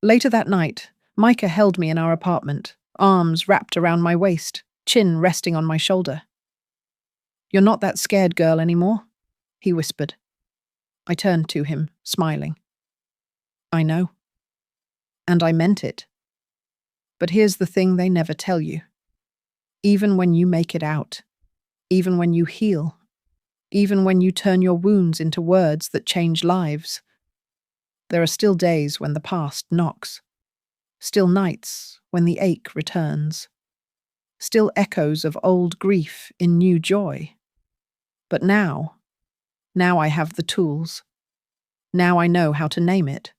Later that night, Micah held me in our apartment, arms wrapped around my waist, chin resting on my shoulder. "You're not that scared girl anymore," he whispered. I turned to him, smiling. "I know." And I meant it. But here's the thing they never tell you. Even when you make it out, even when you heal, even when you turn your wounds into words that change lives, there are still days when the past knocks, still nights when the ache returns, still echoes of old grief in new joy. But now I have the tools. Now I know how to name it.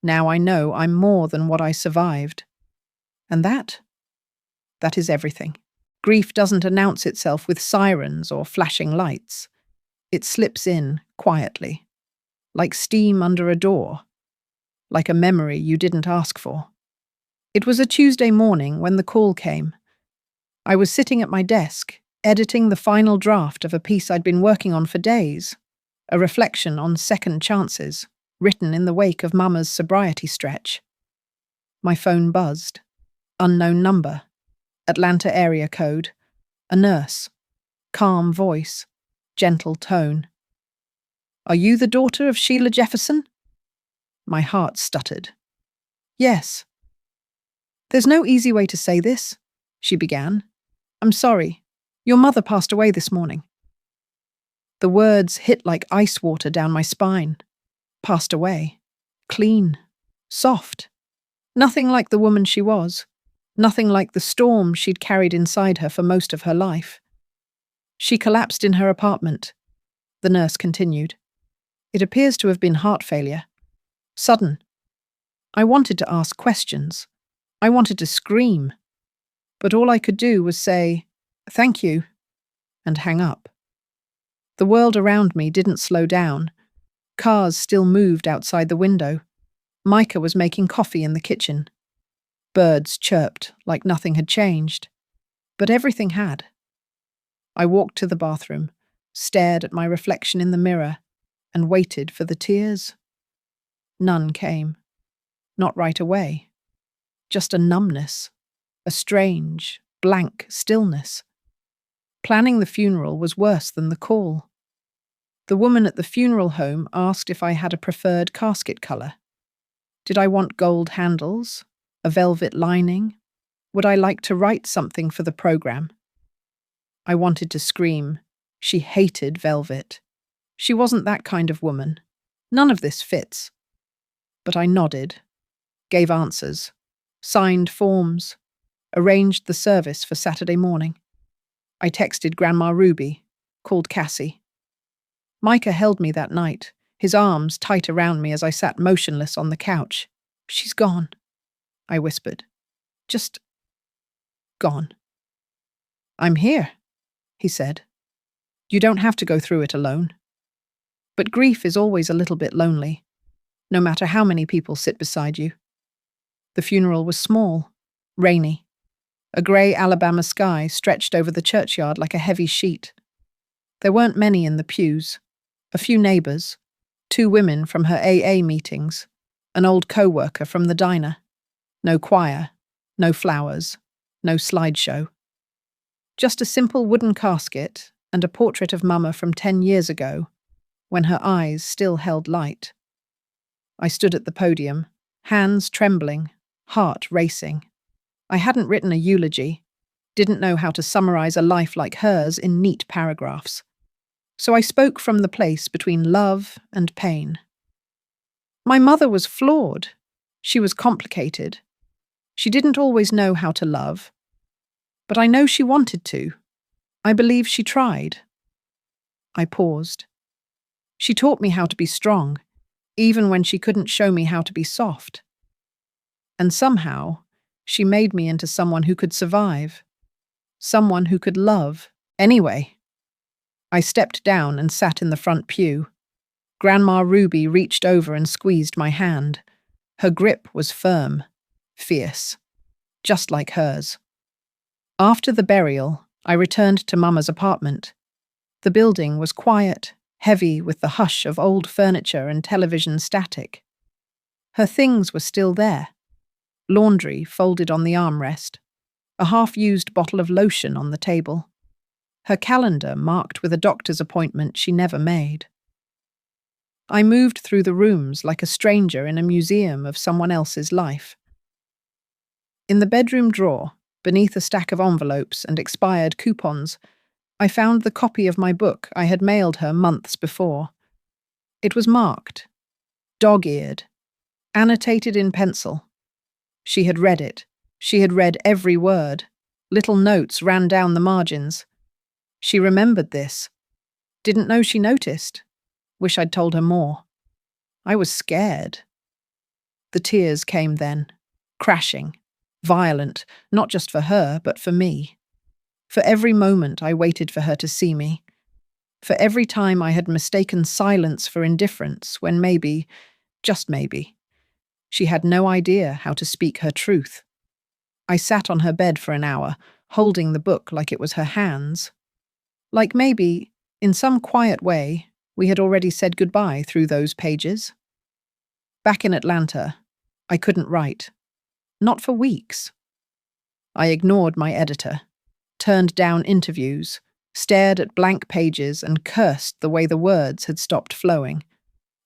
Now I know I'm more than what I survived. And that is everything. Grief doesn't announce itself with sirens or flashing lights. It slips in quietly, like steam under a door, like a memory you didn't ask for. It was a Tuesday morning when the call came. I was sitting at my desk, editing the final draft of a piece I'd been working on for days, a reflection on second chances, written in the wake of Mama's sobriety stretch. My phone buzzed. Unknown number. Atlanta area code. A nurse. Calm voice. Gentle tone. "Are you the daughter of Sheila Jefferson?" My heart stuttered. "Yes." "There's no easy way to say this," she began. "I'm sorry. Your mother passed away this morning." The words hit like ice water down my spine. Passed away. Clean. Soft. Nothing like the woman she was. Nothing like the storm she'd carried inside her for most of her life. "She collapsed in her apartment," the nurse continued. "It appears to have been heart failure. Sudden." I wanted to ask questions. I wanted to scream. But all I could do was say, "Thank you," and hang up. The world around me didn't slow down. Cars still moved outside the window. Micah was making coffee in the kitchen. Birds chirped like nothing had changed. But everything had. I walked to the bathroom, stared at my reflection in the mirror, and waited for the tears. None came. Not right away. Just a numbness. A strange, blank stillness. Planning the funeral was worse than the call. The woman at the funeral home asked if I had a preferred casket colour. Did I want gold handles? A velvet lining? Would I like to write something for the program? I wanted to scream. She hated velvet. She wasn't that kind of woman. None of this fits. But I nodded, gave answers, signed forms, arranged the service for Saturday morning. I texted Grandma Ruby, called Cassie. Micah held me that night, his arms tight around me as I sat motionless on the couch. "She's gone," I whispered. "Just gone." "I'm here," he said. "You don't have to go through it alone." But grief is always a little bit lonely, no matter how many people sit beside you. The funeral was small, rainy. A grey Alabama sky stretched over the churchyard like a heavy sheet. There weren't many in the pews. A few neighbours, 2 women from her AA meetings, an old co-worker from the diner. No choir, no flowers, no slideshow. Just a simple wooden casket and a portrait of Mama from 10 years ago, when her eyes still held light. I stood at the podium, hands trembling, heart racing. I hadn't written a eulogy, didn't know how to summarize a life like hers in neat paragraphs. So I spoke from the place between love and pain. My mother was flawed. She was complicated. She didn't always know how to love. But I know she wanted to. I believe she tried. I paused. She taught me how to be strong, even when she couldn't show me how to be soft. And somehow, she made me into someone who could survive, someone who could love anyway. I stepped down and sat in the front pew. Grandma Ruby reached over and squeezed my hand. Her grip was firm, fierce, just like hers. After the burial, I returned to Mama's apartment. The building was quiet, heavy with the hush of old furniture and television static. Her things were still there. Laundry folded on the armrest, a half-used bottle of lotion on the table. Her calendar marked with a doctor's appointment she never made. I moved through the rooms like a stranger in a museum of someone else's life. In the bedroom drawer, beneath a stack of envelopes and expired coupons, I found the copy of my book I had mailed her months before. It was marked, dog-eared, annotated in pencil. She had read it. She had read every word. Little notes ran down the margins. She remembered this. Didn't know she noticed. Wish I'd told her more. I was scared. The tears came then, crashing, violent, not just for her, but for me. For every moment I waited for her to see me. For every time I had mistaken silence for indifference when maybe, just maybe, she had no idea how to speak her truth. I sat on her bed for an hour, holding the book like it was her hands. Like maybe, in some quiet way, we had already said goodbye through those pages. Back in Atlanta, I couldn't write. Not for weeks. I ignored my editor, turned down interviews, stared at blank pages and cursed the way the words had stopped flowing.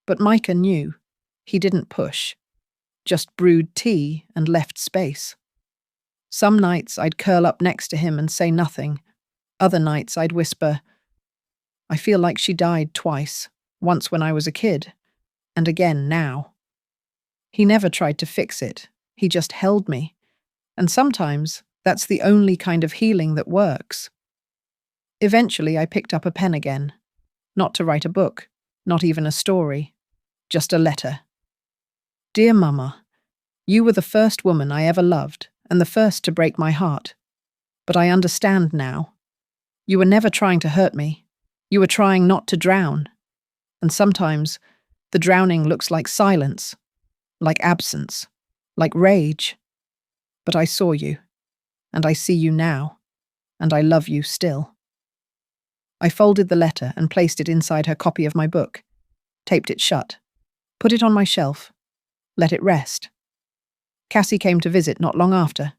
But Micah knew. He didn't push. Just brewed tea and left space. Some nights I'd curl up next to him and say nothing. Other nights I'd whisper, I feel like she died twice, once when I was a kid, and again now. He never tried to fix it. He just held me. And sometimes that's the only kind of healing that works. Eventually I picked up a pen again. Not to write a book, not even a story, just a letter. Dear Mama, you were the first woman I ever loved and the first to break my heart. But I understand now. You were never trying to hurt me. You were trying not to drown. And sometimes the drowning looks like silence, like absence, like rage. But I saw you, and I see you now, and I love you still. I folded the letter and placed it inside her copy of my book, taped it shut, put it on my shelf, let it rest. Cassie came to visit not long after.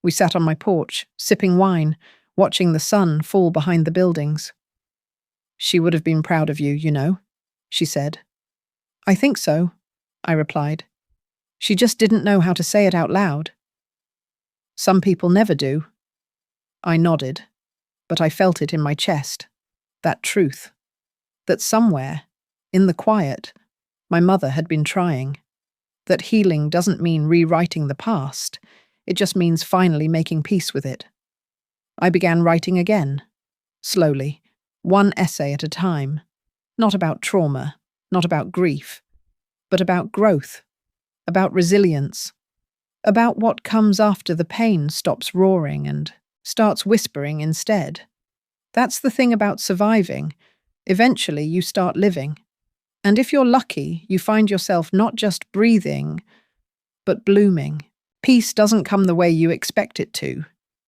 We sat on my porch, sipping wine, watching the sun fall behind the buildings. She would have been proud of you, you know, she said. I think so, I replied. She just didn't know how to say it out loud. Some people never do. I nodded, but I felt it in my chest, that truth, that somewhere, in the quiet, my mother had been trying, that healing doesn't mean rewriting the past, it just means finally making peace with it. I began writing again, slowly, one essay at a time, not about trauma, not about grief, but about growth, about resilience, about what comes after the pain stops roaring and starts whispering instead. That's the thing about surviving. Eventually you start living. And if you're lucky, you find yourself not just breathing, but blooming. Peace doesn't come the way you expect it to.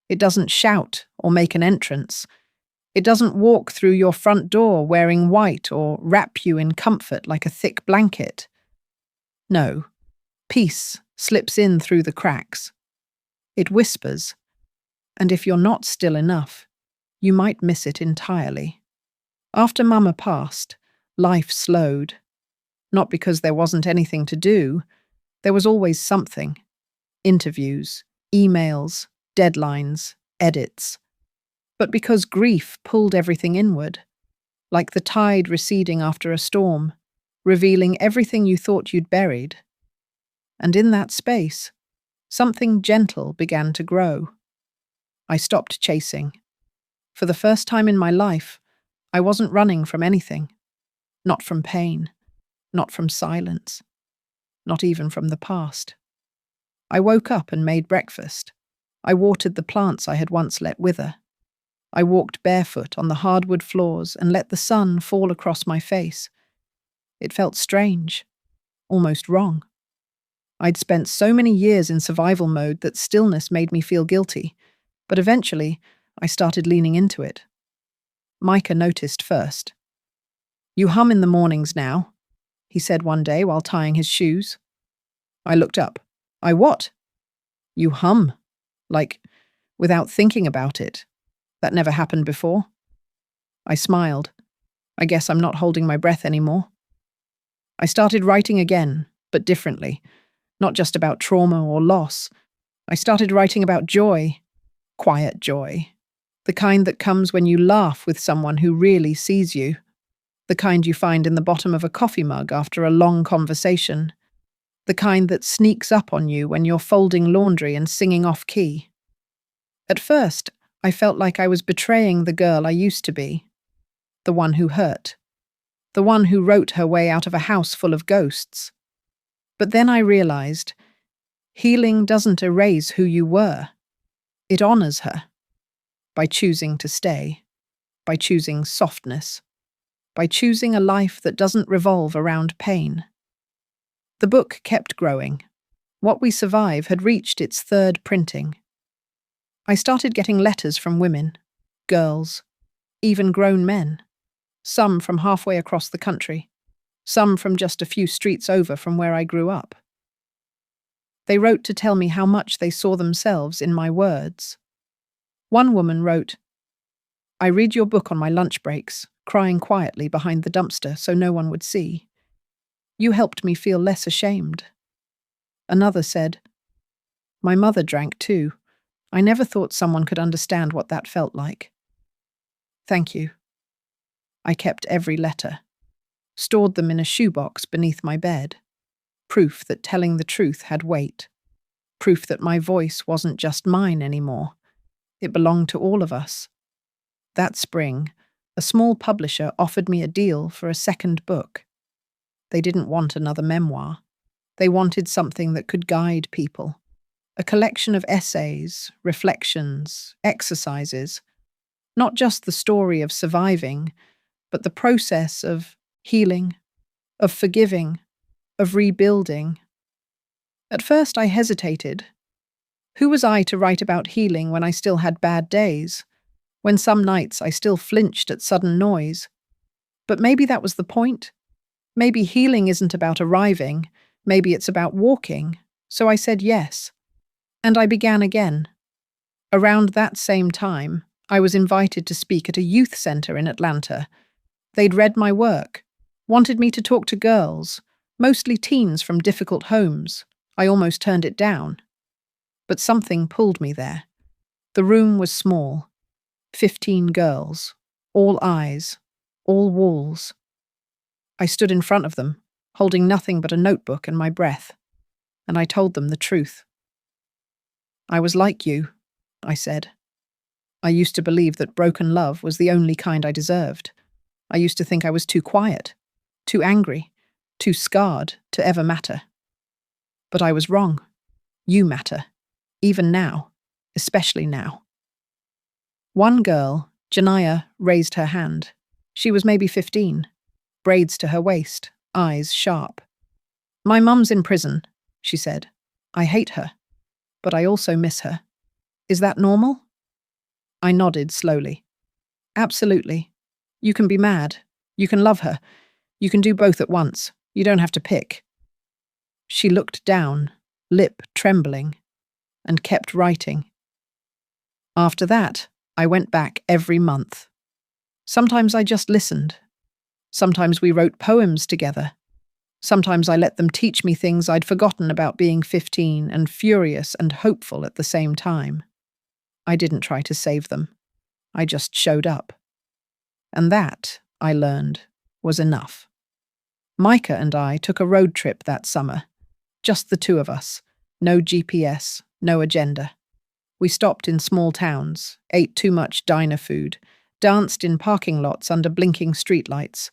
It doesn't shout or make an entrance. It doesn't walk through your front door wearing white or wrap you in comfort like a thick blanket. No, Peace slips in through the cracks. It whispers, and if you're not still enough, you might miss it entirely. After Mama passed, life slowed. Not because there wasn't anything to do, there was always something. Interviews, emails, deadlines, edits. But because grief pulled everything inward, like the tide receding after a storm, revealing everything you thought you'd buried. And in that space, something gentle began to grow. I stopped chasing. For the first time in my life, I wasn't running from anything. Not from pain, not from silence, not even from the past. I woke up and made breakfast. I watered the plants I had once let wither. I walked barefoot on the hardwood floors and let the sun fall across my face. It felt strange, almost wrong. I'd spent so many years in survival mode that stillness made me feel guilty, but eventually I started leaning into it. Micah noticed first. "You hum in the mornings now," he said one day while tying his shoes. I looked up. "I what?" "You hum. Like, without thinking about it. That never happened before." I smiled. I guess I'm not holding my breath anymore. I started writing again, but differently. Not just about trauma or loss. I started writing about joy. Quiet joy. The kind that comes when you laugh with someone who really sees you. The kind you find in the bottom of a coffee mug after a long conversation. The kind that sneaks up on you when you're folding laundry and singing off key. At first, I felt like I was betraying the girl I used to be. The one who hurt. The one who wrote her way out of a house full of ghosts. But then I realized, healing doesn't erase who you were. It honors her. By choosing to stay. By choosing softness. By choosing a life that doesn't revolve around pain. The book kept growing. What We Survive had reached its third printing. I started getting letters from women, girls, even grown men. Some from halfway across the country. Some from just a few streets over from where I grew up. They wrote to tell me how much they saw themselves in my words. One woman wrote, "I read your book on my lunch breaks, crying quietly behind the dumpster so no one would see. You helped me feel less ashamed." Another said, "My mother drank too. I never thought someone could understand what that felt like. Thank you." I kept every letter, stored them in a shoebox beneath my bed. Proof that telling the truth had weight. Proof that my voice wasn't just mine anymore. It belonged to all of us. That spring, a small publisher offered me a deal for a second book. They didn't want another memoir. They wanted something that could guide people. A collection of essays, reflections, exercises. Not just the story of surviving, but the process of healing, of forgiving, of rebuilding. At first I hesitated. Who was I to write about healing when I still had bad days? When some nights I still flinched at sudden noise? But maybe that was the point. Maybe healing isn't about arriving. Maybe it's about walking. So I said yes. And I began again. Around that same time, I was invited to speak at a youth center in Atlanta. They'd read my work, wanted me to talk to girls, mostly teens from difficult homes. I almost turned it down. But something pulled me there. The room was small. 15 girls. All eyes. All walls. I stood in front of them, holding nothing but a notebook and my breath. And I told them the truth. "I was like you," I said. "I used to believe that broken love was the only kind I deserved. I used to think I was too quiet, too angry, too scarred to ever matter. But I was wrong. You matter. Even now. Especially now." One girl, Janiyah, raised her hand. She was maybe 15. Braids to her waist, eyes sharp. "My mum's in prison," she said. "I hate her. But I also miss her. Is that normal?" I nodded slowly. "Absolutely. You can be mad. You can love her. You can do both at once. You don't have to pick." She looked down, lip trembling, and kept writing. After that, I went back every month. Sometimes I just listened. Sometimes we wrote poems together. Sometimes I let them teach me things I'd forgotten about being 15 and furious and hopeful at the same time. I didn't try to save them. I just showed up. And that, I learned, was enough. Micah and I took a road trip that summer. Just the two of us. No GPS, no agenda. We stopped in small towns, ate too much diner food, danced in parking lots under blinking streetlights.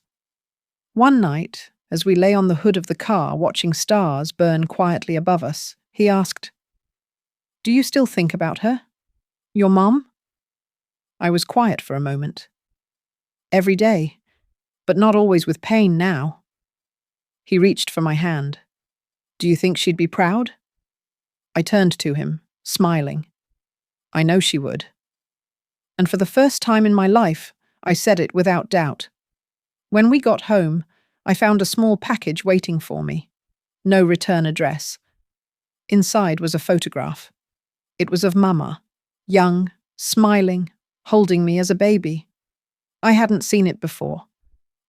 One night, as we lay on the hood of the car watching stars burn quietly above us, he asked, "Do you still think about her? Your mom?" I was quiet for a moment. Every day, but not always with pain now. He reached for my hand. "Do you think she'd be proud?" I turned to him, smiling. I know she would. And for the first time in my life, I said it without doubt. When we got home, I found a small package waiting for me. No return address. Inside was a photograph. It was of Mama, young, smiling, holding me as a baby. I hadn't seen it before.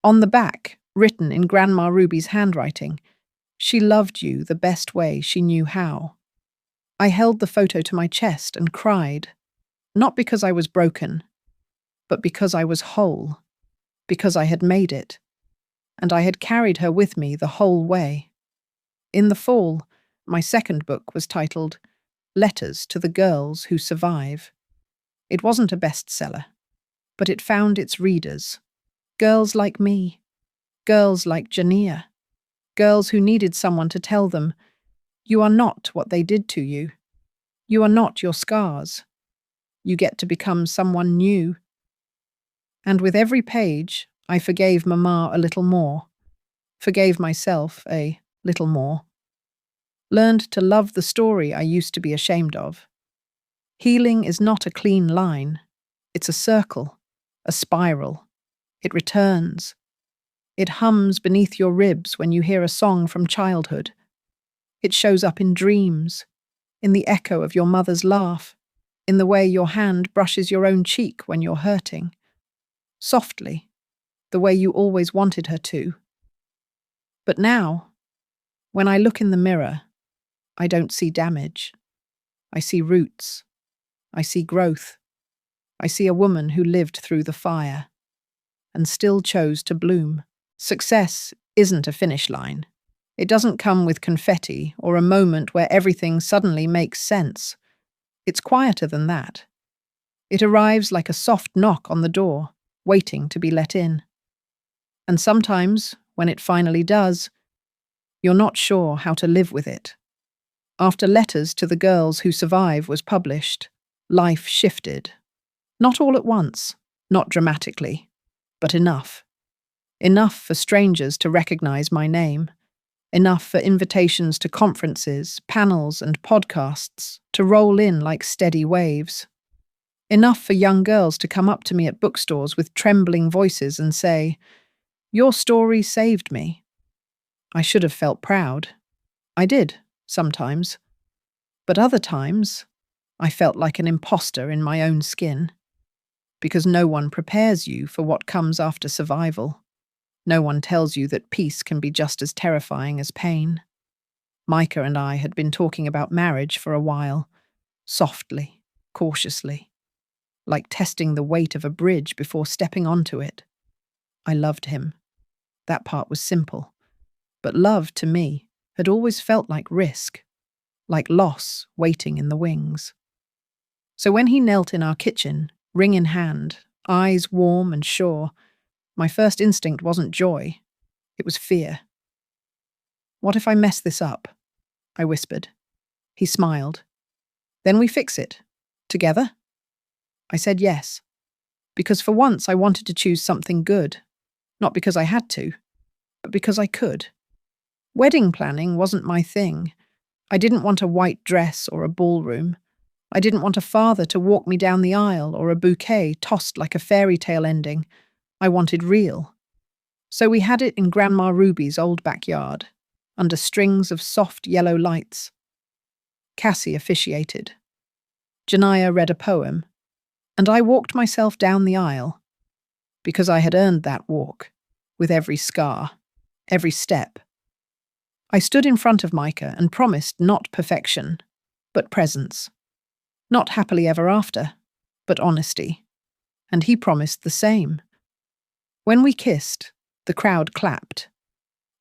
On the back, written in Grandma Ruby's handwriting, "She loved you the best way she knew how." I held the photo to my chest and cried, not because I was broken, but because I was whole, because I had made it, and I had carried her with me the whole way. In the fall, my second book was titled Letters to the Girls Who Survive. It wasn't a bestseller, but it found its readers. Girls like me, girls like Jania, girls who needed someone to tell them, "You are not what they did to you. You are not your scars. You get to become someone new." And with every page, I forgave Mama a little more, forgave myself a little more, learned to love the story I used to be ashamed of. Healing is not a clean line. It's a circle, a spiral. It returns. It hums beneath your ribs when you hear a song from childhood. It shows up in dreams, in the echo of your mother's laugh, in the way your hand brushes your own cheek when you're hurting. Softly, the way you always wanted her to. But now, when I look in the mirror, I don't see damage. I see roots. I see growth. I see a woman who lived through the fire and still chose to bloom. Success isn't a finish line. It doesn't come with confetti or a moment where everything suddenly makes sense. It's quieter than that. It arrives like a soft knock on the door, waiting to be let in. And sometimes, when it finally does, you're not sure how to live with it. After Letters to the Girls Who Survive was published, life shifted. Not all at once, not dramatically, but enough. Enough for strangers to recognize my name. Enough for invitations to conferences, panels, and podcasts to roll in like steady waves. Enough for young girls to come up to me at bookstores with trembling voices and say, "Your story saved me." I should have felt proud. I did, sometimes. But other times, I felt like an imposter in my own skin. Because no one prepares you for what comes after survival. No one tells you that peace can be just as terrifying as pain. Micah and I had been talking about marriage for a while, softly, cautiously, like testing the weight of a bridge before stepping onto it. I loved him. That part was simple. But love, to me, had always felt like risk, like loss waiting in the wings. So when he knelt in our kitchen, ring in hand, eyes warm and sure, my first instinct wasn't joy, it was fear. "What if I mess this up?" I whispered. He smiled. "Then we fix it. Together?" I said yes, because for once I wanted to choose something good, not because I had to, but because I could. Wedding planning wasn't my thing. I didn't want a white dress or a ballroom. I didn't want a father to walk me down the aisle or a bouquet tossed like a fairy tale ending. I wanted real. So we had it in Grandma Ruby's old backyard. under strings of soft yellow lights. Cassie officiated. Janaya read a poem, and I walked myself down the aisle, because I had earned that walk, with every scar, every step. I stood in front of Micah and promised not perfection, but presence. Not happily ever after, but honesty. And he promised the same. When we kissed, the crowd clapped.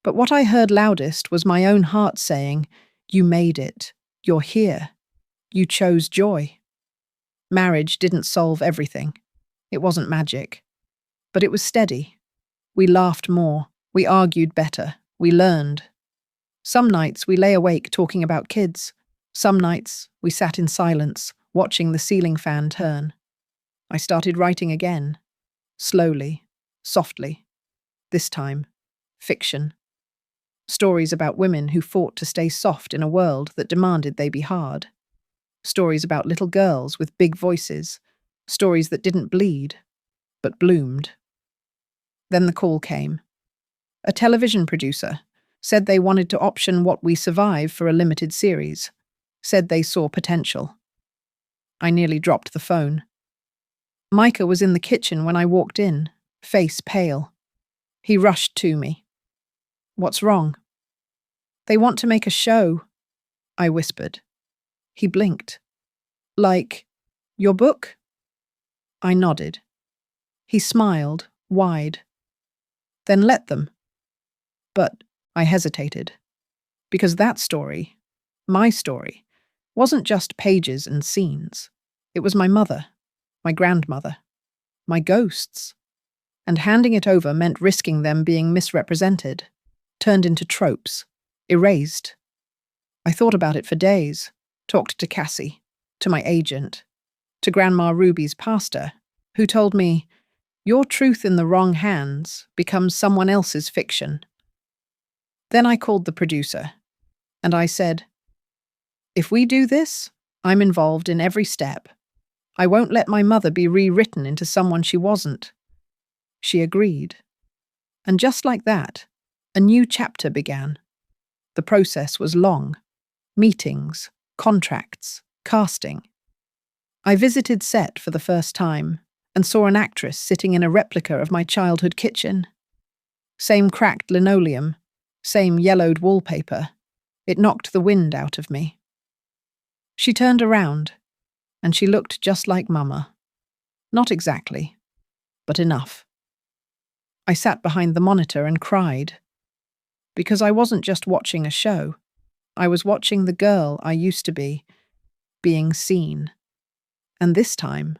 But what I heard loudest was my own heart saying, "You made it. You're here. You chose joy." Marriage didn't solve everything. It wasn't magic. But it was steady. We laughed more. We argued better. We learned. Some nights we lay awake talking about kids. Some nights we sat in silence, watching the ceiling fan turn. I started writing again. Slowly, softly. This time, fiction. Stories about women who fought to stay soft in a world that demanded they be hard. Stories about little girls with big voices. Stories that didn't bleed, but bloomed. Then the call came. A television producer said they wanted to option What We Survive for a limited series. Said they saw potential. I nearly dropped the phone. Micah was in the kitchen when I walked in, face pale. He rushed to me. "What's wrong?" "They want to make a show," I whispered. He blinked. "Like, your book?" I nodded. He smiled, wide. "Then let them." But I hesitated. Because that story, my story, wasn't just pages and scenes. It was my mother, my grandmother, my ghosts. And handing it over meant risking them being misrepresented, turned into tropes, erased. I thought about it for days, talked to Cassie, to my agent, to Grandma Ruby's pastor, who told me, "Your truth in the wrong hands becomes someone else's fiction." Then I called the producer, and I said, "If we do this, I'm involved in every step. I won't let my mother be rewritten into someone she wasn't." She agreed. And just like that, a new chapter began. The process was long. Meetings, contracts, casting. I visited set for the first time and saw an actress sitting in a replica of my childhood kitchen. Same cracked linoleum, same yellowed wallpaper. It knocked the wind out of me. She turned around, and she looked just like Mama. Not exactly, but enough. I sat behind the monitor and cried. Because I wasn't just watching a show. I was watching the girl I used to be, being seen. And this time,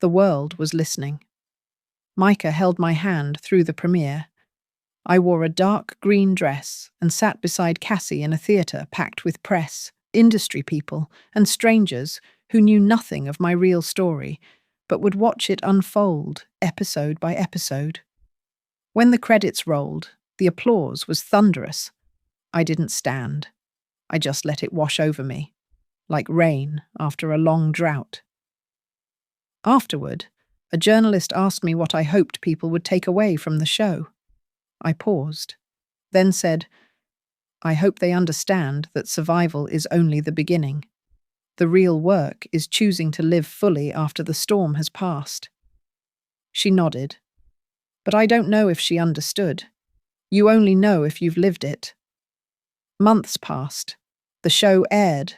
the world was listening. Micah held my hand through the premiere. I wore a dark green dress and sat beside Cassie in a theatre packed with press, industry people, and strangers who knew nothing of my real story, but would watch it unfold, episode by episode. When the credits rolled, the applause was thunderous. I didn't stand. I just let it wash over me, like rain after a long drought. Afterward, a journalist asked me what I hoped people would take away from the show. I paused, then said, "I hope they understand that survival is only the beginning. The real work is choosing to live fully after the storm has passed." She nodded. But I don't know if she understood. You only know if you've lived it. Months passed. The show aired.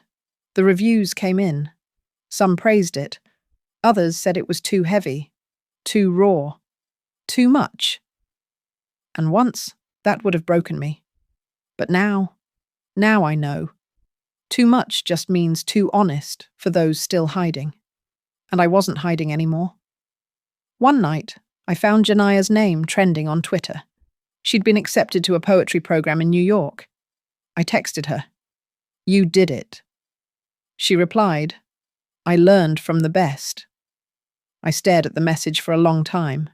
The reviews came in. Some praised it. Others said it was too heavy, too raw, too much. And once, that would have broken me. But now I know. Too much just means too honest for those still hiding. And I wasn't hiding anymore. One night, I found Janaya's name trending on Twitter. She'd been accepted to a poetry program in New York. I texted her, "You did it." She replied, "I learned from the best." I stared at the message for a long time.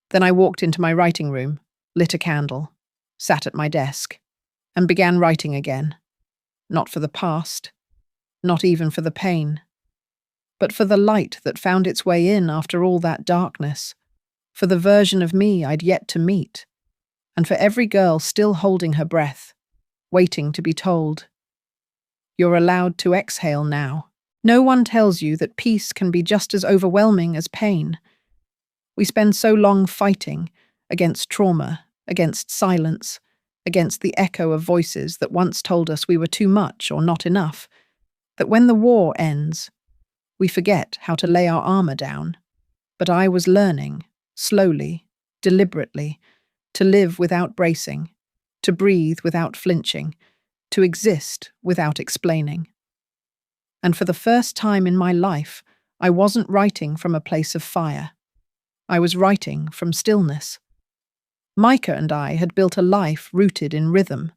Then I walked into my writing room, lit a candle, sat at my desk, and began writing again. Not for the past, not even for the pain, but for the light that found its way in after all that darkness, for the version of me I'd yet to meet, and for every girl still holding her breath, waiting to be told. You're allowed to exhale now. No one tells you that peace can be just as overwhelming as pain. We spend so long fighting against trauma, against silence, against the echo of voices that once told us we were too much or not enough, that when the war ends, we forget how to lay our armor down. But I was learning, slowly, deliberately, to live without bracing, to breathe without flinching, to exist without explaining. And for the first time in my life, I wasn't writing from a place of fire. I was writing from stillness. Micah and I had built a life rooted in rhythm.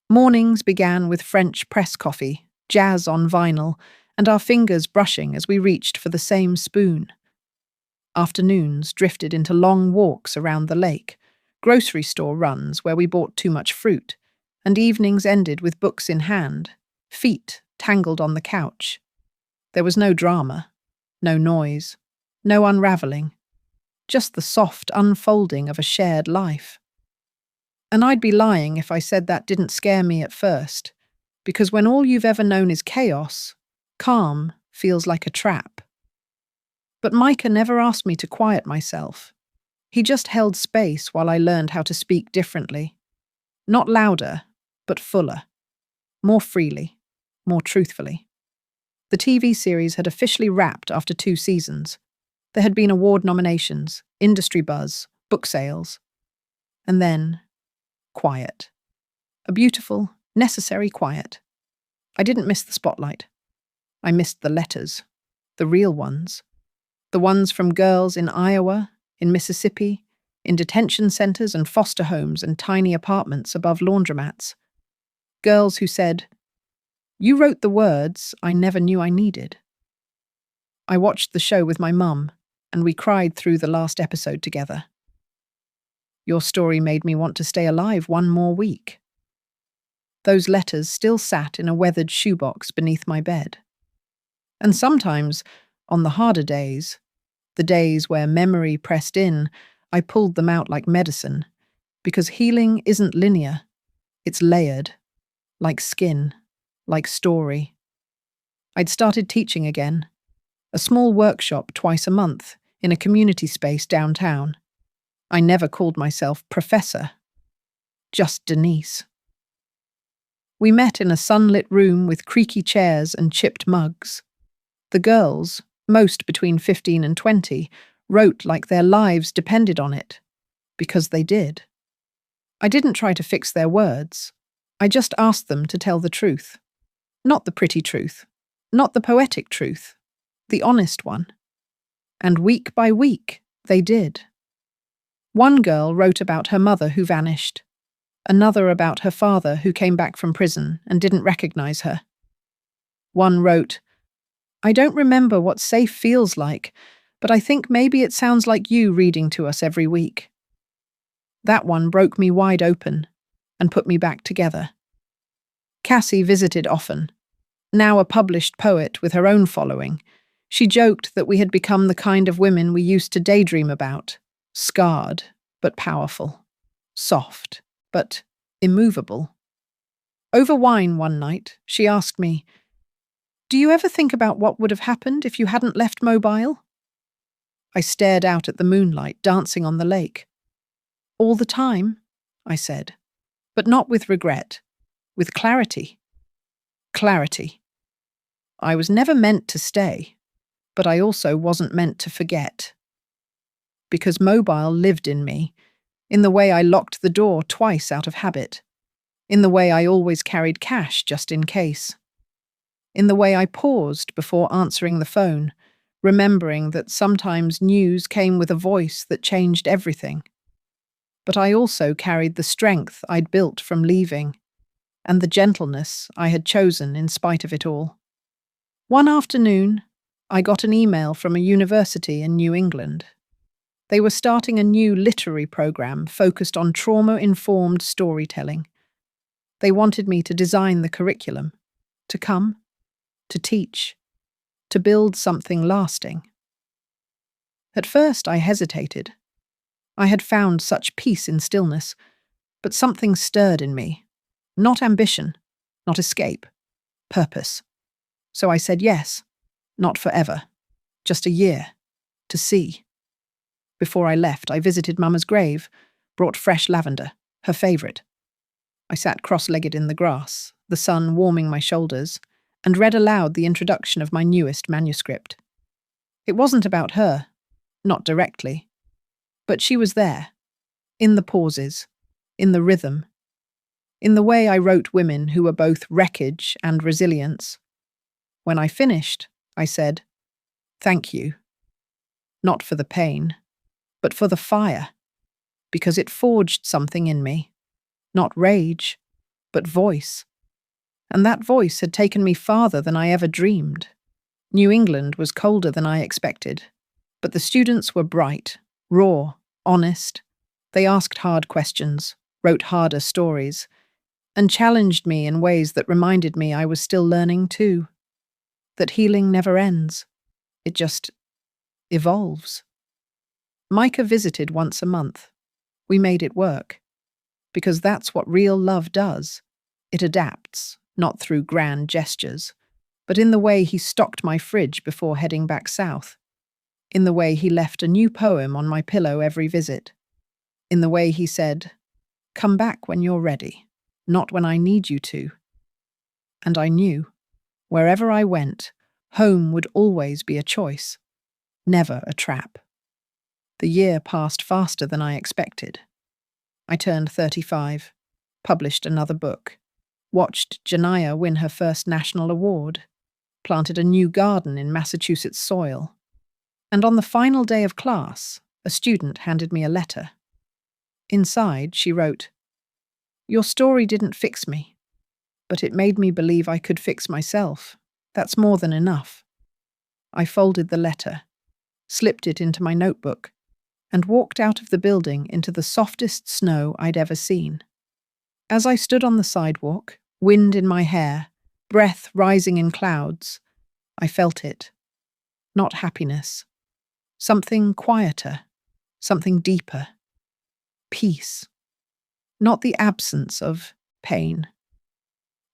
Mornings began with French press coffee, jazz on vinyl, and our fingers brushing as we reached for the same spoon. Afternoons drifted into long walks around the lake, grocery store runs where we bought too much fruit, and evenings ended with books in hand, feet tangled on the couch. There was no drama, no noise, no unraveling, just the soft unfolding of a shared life. And I'd be lying if I said that didn't scare me at first, because when all you've ever known is chaos, calm feels like a trap. But Micah never asked me to quiet myself. He just held space while I learned how to speak differently. Not louder, but fuller. More freely, more truthfully. The TV series had officially wrapped after 2 seasons. There had been award nominations, industry buzz, book sales. And then, quiet. A beautiful, necessary quiet. I didn't miss the spotlight. I missed the letters, the real ones. The ones from girls in Iowa, in Mississippi, in detention centers and foster homes and tiny apartments above laundromats. Girls who said, "You wrote the words I never knew I needed." I watched the show with my mum, and we cried through the last episode together. Your story made me want to stay alive one more week. Those letters still sat in a weathered shoebox beneath my bed. And sometimes, on the harder days, the days where memory pressed in, I pulled them out like medicine, because healing isn't linear, it's layered, like skin, like story. I'd started teaching again, a small workshop twice a month in a community space downtown. I never called myself Professor, just Denise. We met in a sunlit room with creaky chairs and chipped mugs. The girls, most between 15 and 20, wrote like their lives depended on it, because they did. I didn't try to fix their words. I just asked them to tell the truth. Not the pretty truth, not the poetic truth, the honest one. And week by week, they did. One girl wrote about her mother who vanished, another about her father who came back from prison and didn't recognize her. One wrote, "I don't remember what safe feels like, but I think maybe it sounds like you reading to us every week." That one broke me wide open and put me back together. Cassie visited often. Now a published poet with her own following, she joked that we had become the kind of women we used to daydream about, scarred but powerful, soft but immovable. Over wine one night, she asked me, "Do you ever think about what would have happened if you hadn't left Mobile?" I stared out at the moonlight dancing on the lake. "All the time," I said, but not with regret, with clarity. Clarity. I was never meant to stay, but I also wasn't meant to forget. Because Mobile lived in me, in the way I locked the door twice out of habit, in the way I always carried cash just in case, in the way I paused before answering the phone, remembering that sometimes news came with a voice that changed everything. But I also carried the strength I'd built from leaving, and the gentleness I had chosen in spite of it all. One afternoon, I got an email from a university in New England. They were starting a new literary program focused on trauma-informed storytelling. They wanted me to design the curriculum, to come, to teach, to build something lasting. At first, I hesitated. I had found such peace in stillness, but something stirred in me. Not ambition, not escape, purpose. So I said yes, not forever, just a year, to see. Before I left, I visited Mama's grave, brought fresh lavender, her favourite. I sat cross-legged in the grass, the sun warming my shoulders, and read aloud the introduction of my newest manuscript. It wasn't about her, not directly, but she was there, in the pauses, in the rhythm, in the way I wrote women who were both wreckage and resilience. When I finished, I said, "Thank you. Not for the pain, but for the fire, because it forged something in me. Not rage, but voice. And that voice had taken me farther than I ever dreamed. New England was colder than I expected, but the students were bright, raw, honest. They asked hard questions, wrote harder stories, and challenged me in ways that reminded me I was still learning too. That healing never ends. It just evolves. Micah visited once a month. We made it work. Because that's what real love does. It adapts, not through grand gestures, but in the way he stocked my fridge before heading back south. In the way he left a new poem on my pillow every visit. In the way he said, "Come back when you're ready, not when I need you to." And I knew, wherever I went, home would always be a choice, never a trap. The year passed faster than I expected. I turned 35, published another book, watched Janiyah win her first national award, planted a new garden in Massachusetts soil. And on the final day of class, a student handed me a letter. Inside, she wrote, "Your story didn't fix me, but it made me believe I could fix myself. That's more than enough." I folded the letter, slipped it into my notebook, and walked out of the building into the softest snow I'd ever seen. As I stood on the sidewalk, wind in my hair, breath rising in clouds, I felt it. Not happiness. Something quieter, something deeper. Peace. Not the absence of pain,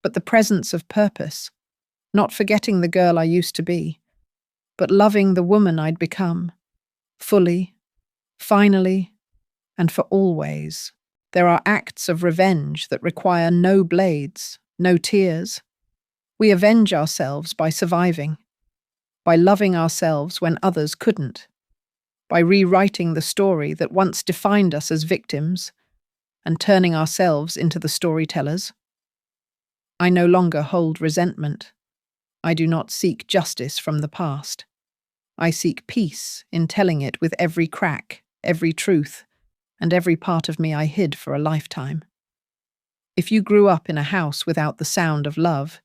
but the presence of purpose. Not forgetting the girl I used to be, but loving the woman I'd become. Fully, finally, and for always. There are acts of revenge that require no blades, no tears. We avenge ourselves by surviving, by loving ourselves when others couldn't, by rewriting the story that once defined us as victims and turning ourselves into the storytellers. I no longer hold resentment. I do not seek justice from the past. I seek peace in telling it with every crack, every truth, and every part of me I hid for a lifetime. If you grew up in a house without the sound of love,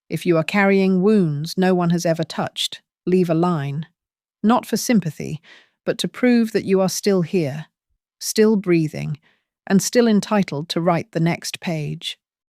if you are carrying wounds no one has ever touched, leave a line. Not for sympathy, but to prove that you are still here, still breathing, and still entitled to write the next page.